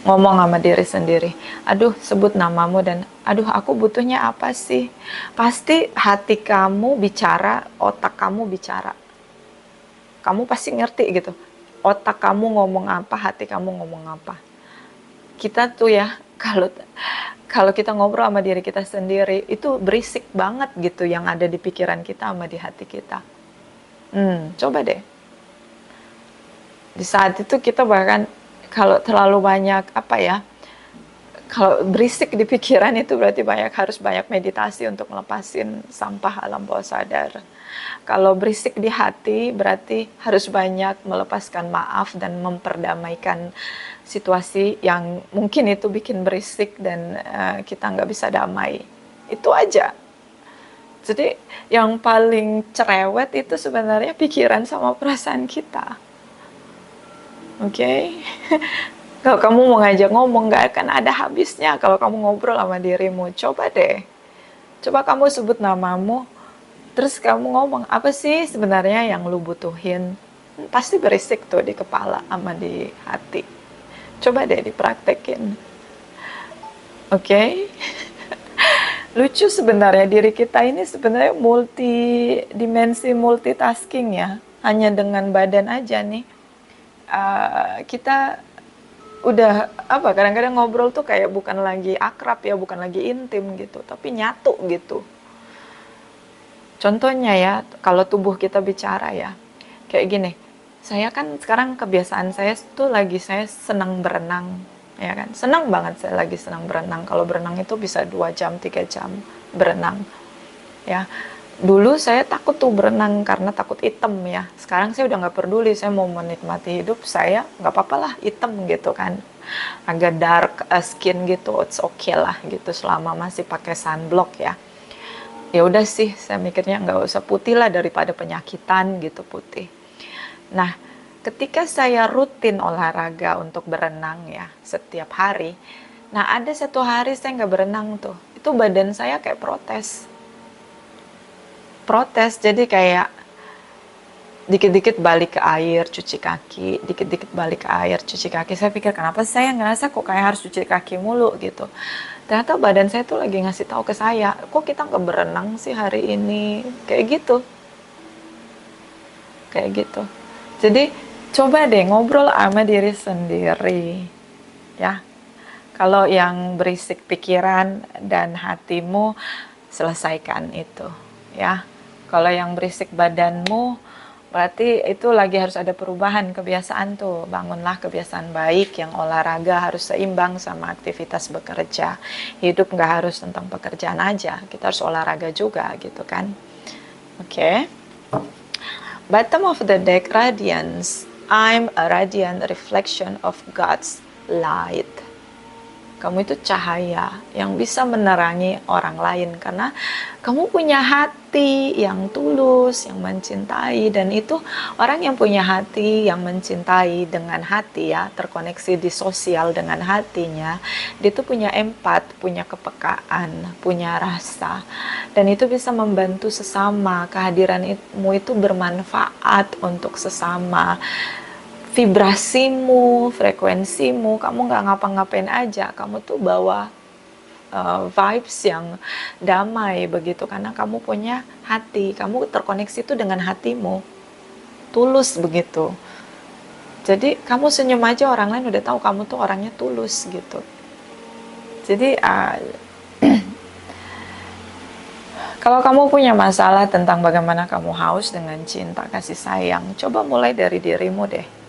Speaker 1: ngomong sama diri sendiri. Aduh, sebut namamu dan aduh, aku butuhnya apa sih? Pasti hati kamu bicara, otak kamu bicara. Kamu pasti ngerti gitu. Otak kamu ngomong apa, hati kamu ngomong apa. Kita tuh ya, kalau kita ngobrol sama diri kita sendiri, itu berisik banget gitu yang ada di pikiran kita sama di hati kita. Coba deh. Di saat itu kita bahkan kalau terlalu banyak kalau berisik di pikiran itu berarti harus banyak meditasi untuk melepasin sampah alam bawah sadar. Kalau berisik di hati berarti harus banyak melepaskan maaf dan memperdamaikan situasi yang mungkin itu bikin berisik dan kita nggak bisa damai. Itu aja. Jadi yang paling cerewet itu sebenarnya pikiran sama perasaan kita. Oke? Kalau kamu mau ngajak ngomong, gak akan ada habisnya kalau kamu ngobrol sama dirimu. Coba deh. Coba kamu sebut namamu, terus kamu ngomong, apa sih sebenarnya yang lu butuhin? Pasti berisik tuh di kepala sama di hati. Coba deh dipraktekin. Oke? Lucu sebenarnya, diri kita ini sebenarnya multitasking ya. Hanya dengan badan aja nih. Kita udah kadang-kadang ngobrol tuh kayak bukan lagi akrab ya, bukan lagi intim gitu, tapi nyatu gitu. Contohnya ya, kalau tubuh kita bicara ya, kayak gini, saya kan sekarang kebiasaan saya tuh saya senang berenang, ya kan, senang banget saya lagi senang berenang. Kalau berenang itu bisa 2 jam, 3 jam berenang, ya. Dulu saya takut tuh berenang karena takut hitam ya. Sekarang saya udah nggak peduli, saya mau menikmati hidup saya, nggak apa-apa lah hitam gitu kan. Agak dark skin gitu, it's okay lah gitu selama masih pakai sunblock ya. Ya udah sih, saya mikirnya nggak usah putih lah daripada penyakitan gitu putih. Nah, ketika saya rutin olahraga untuk berenang ya setiap hari, nah ada satu hari saya nggak berenang tuh, itu badan saya kayak protes, jadi kayak dikit-dikit balik ke air cuci kaki, dikit-dikit balik ke air cuci kaki. Saya pikir kenapa saya ngerasa kok kayak harus cuci kaki mulu gitu. Ternyata badan saya tuh lagi ngasih tahu ke saya, kok kita nggak berenang sih hari ini, kayak gitu. Jadi coba deh ngobrol sama diri sendiri ya. Kalau yang berisik pikiran dan hatimu, selesaikan itu ya. Kalau yang berisik badanmu, berarti itu lagi harus ada perubahan kebiasaan tuh. Bangunlah kebiasaan baik yang olahraga harus seimbang sama aktivitas bekerja. Hidup nggak harus tentang pekerjaan aja, kita harus olahraga juga gitu kan. Oke. Bottom of the deck, radiance. I'm a radiant reflection of God's light. Kamu itu cahaya yang bisa menerangi orang lain karena kamu punya hati yang tulus, yang mencintai, dan itu orang yang punya hati yang mencintai dengan hati ya, terkoneksi di sosial dengan hatinya, dia tuh punya empat, punya kepekaan, punya rasa, dan itu bisa membantu sesama. Kehadiranmu itu bermanfaat untuk sesama. Vibrasimu, frekuensimu, kamu nggak ngapa-ngapain aja, kamu tuh bawa vibes yang damai begitu, karena kamu punya hati, kamu terkoneksi tuh dengan hatimu, tulus begitu. Jadi kamu senyum aja orang lain udah tahu kamu tuh orangnya tulus gitu. Jadi kalau kamu punya masalah tentang bagaimana kamu haus dengan cinta kasih sayang, coba mulai dari dirimu deh.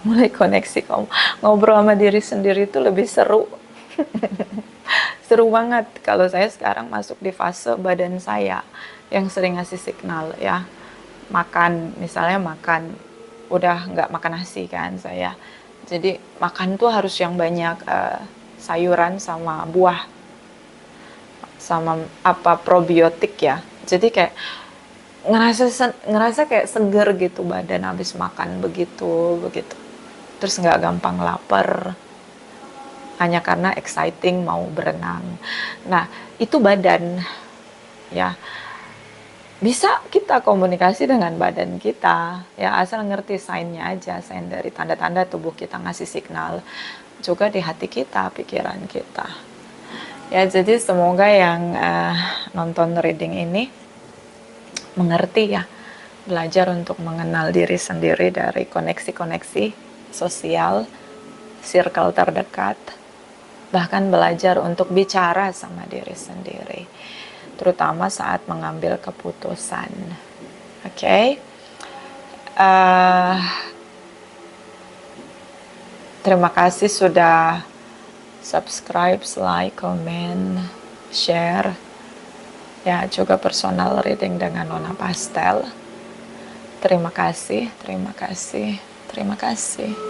Speaker 1: Mulai koneksi, kamu ngobrol sama diri sendiri itu lebih seru. Seru banget. Kalau saya sekarang masuk di fase badan saya yang sering ngasih signal ya. Misalnya makan, udah nggak makan nasi kan saya. Jadi makan tuh harus yang banyak sayuran sama buah sama apa probiotik ya. Jadi kayak ngerasa kayak seger gitu badan habis makan begitu. Terus nggak gampang lapar hanya karena exciting mau berenang. Nah, itu badan ya. Bisa kita komunikasi dengan badan kita ya, asal ngerti sign-nya aja, sign dari tanda-tanda tubuh kita ngasih signal, juga di hati kita, pikiran kita ya. Jadi semoga yang nonton reading ini mengerti ya, belajar untuk mengenal diri sendiri dari koneksi-koneksi sosial, circle terdekat, bahkan belajar untuk bicara sama diri sendiri, terutama saat mengambil keputusan. Oke. Terima kasih sudah subscribe, like, comment, share. Ya, juga personal reading dengan Nona Pastel. Terima kasih, terima kasih, terima kasih.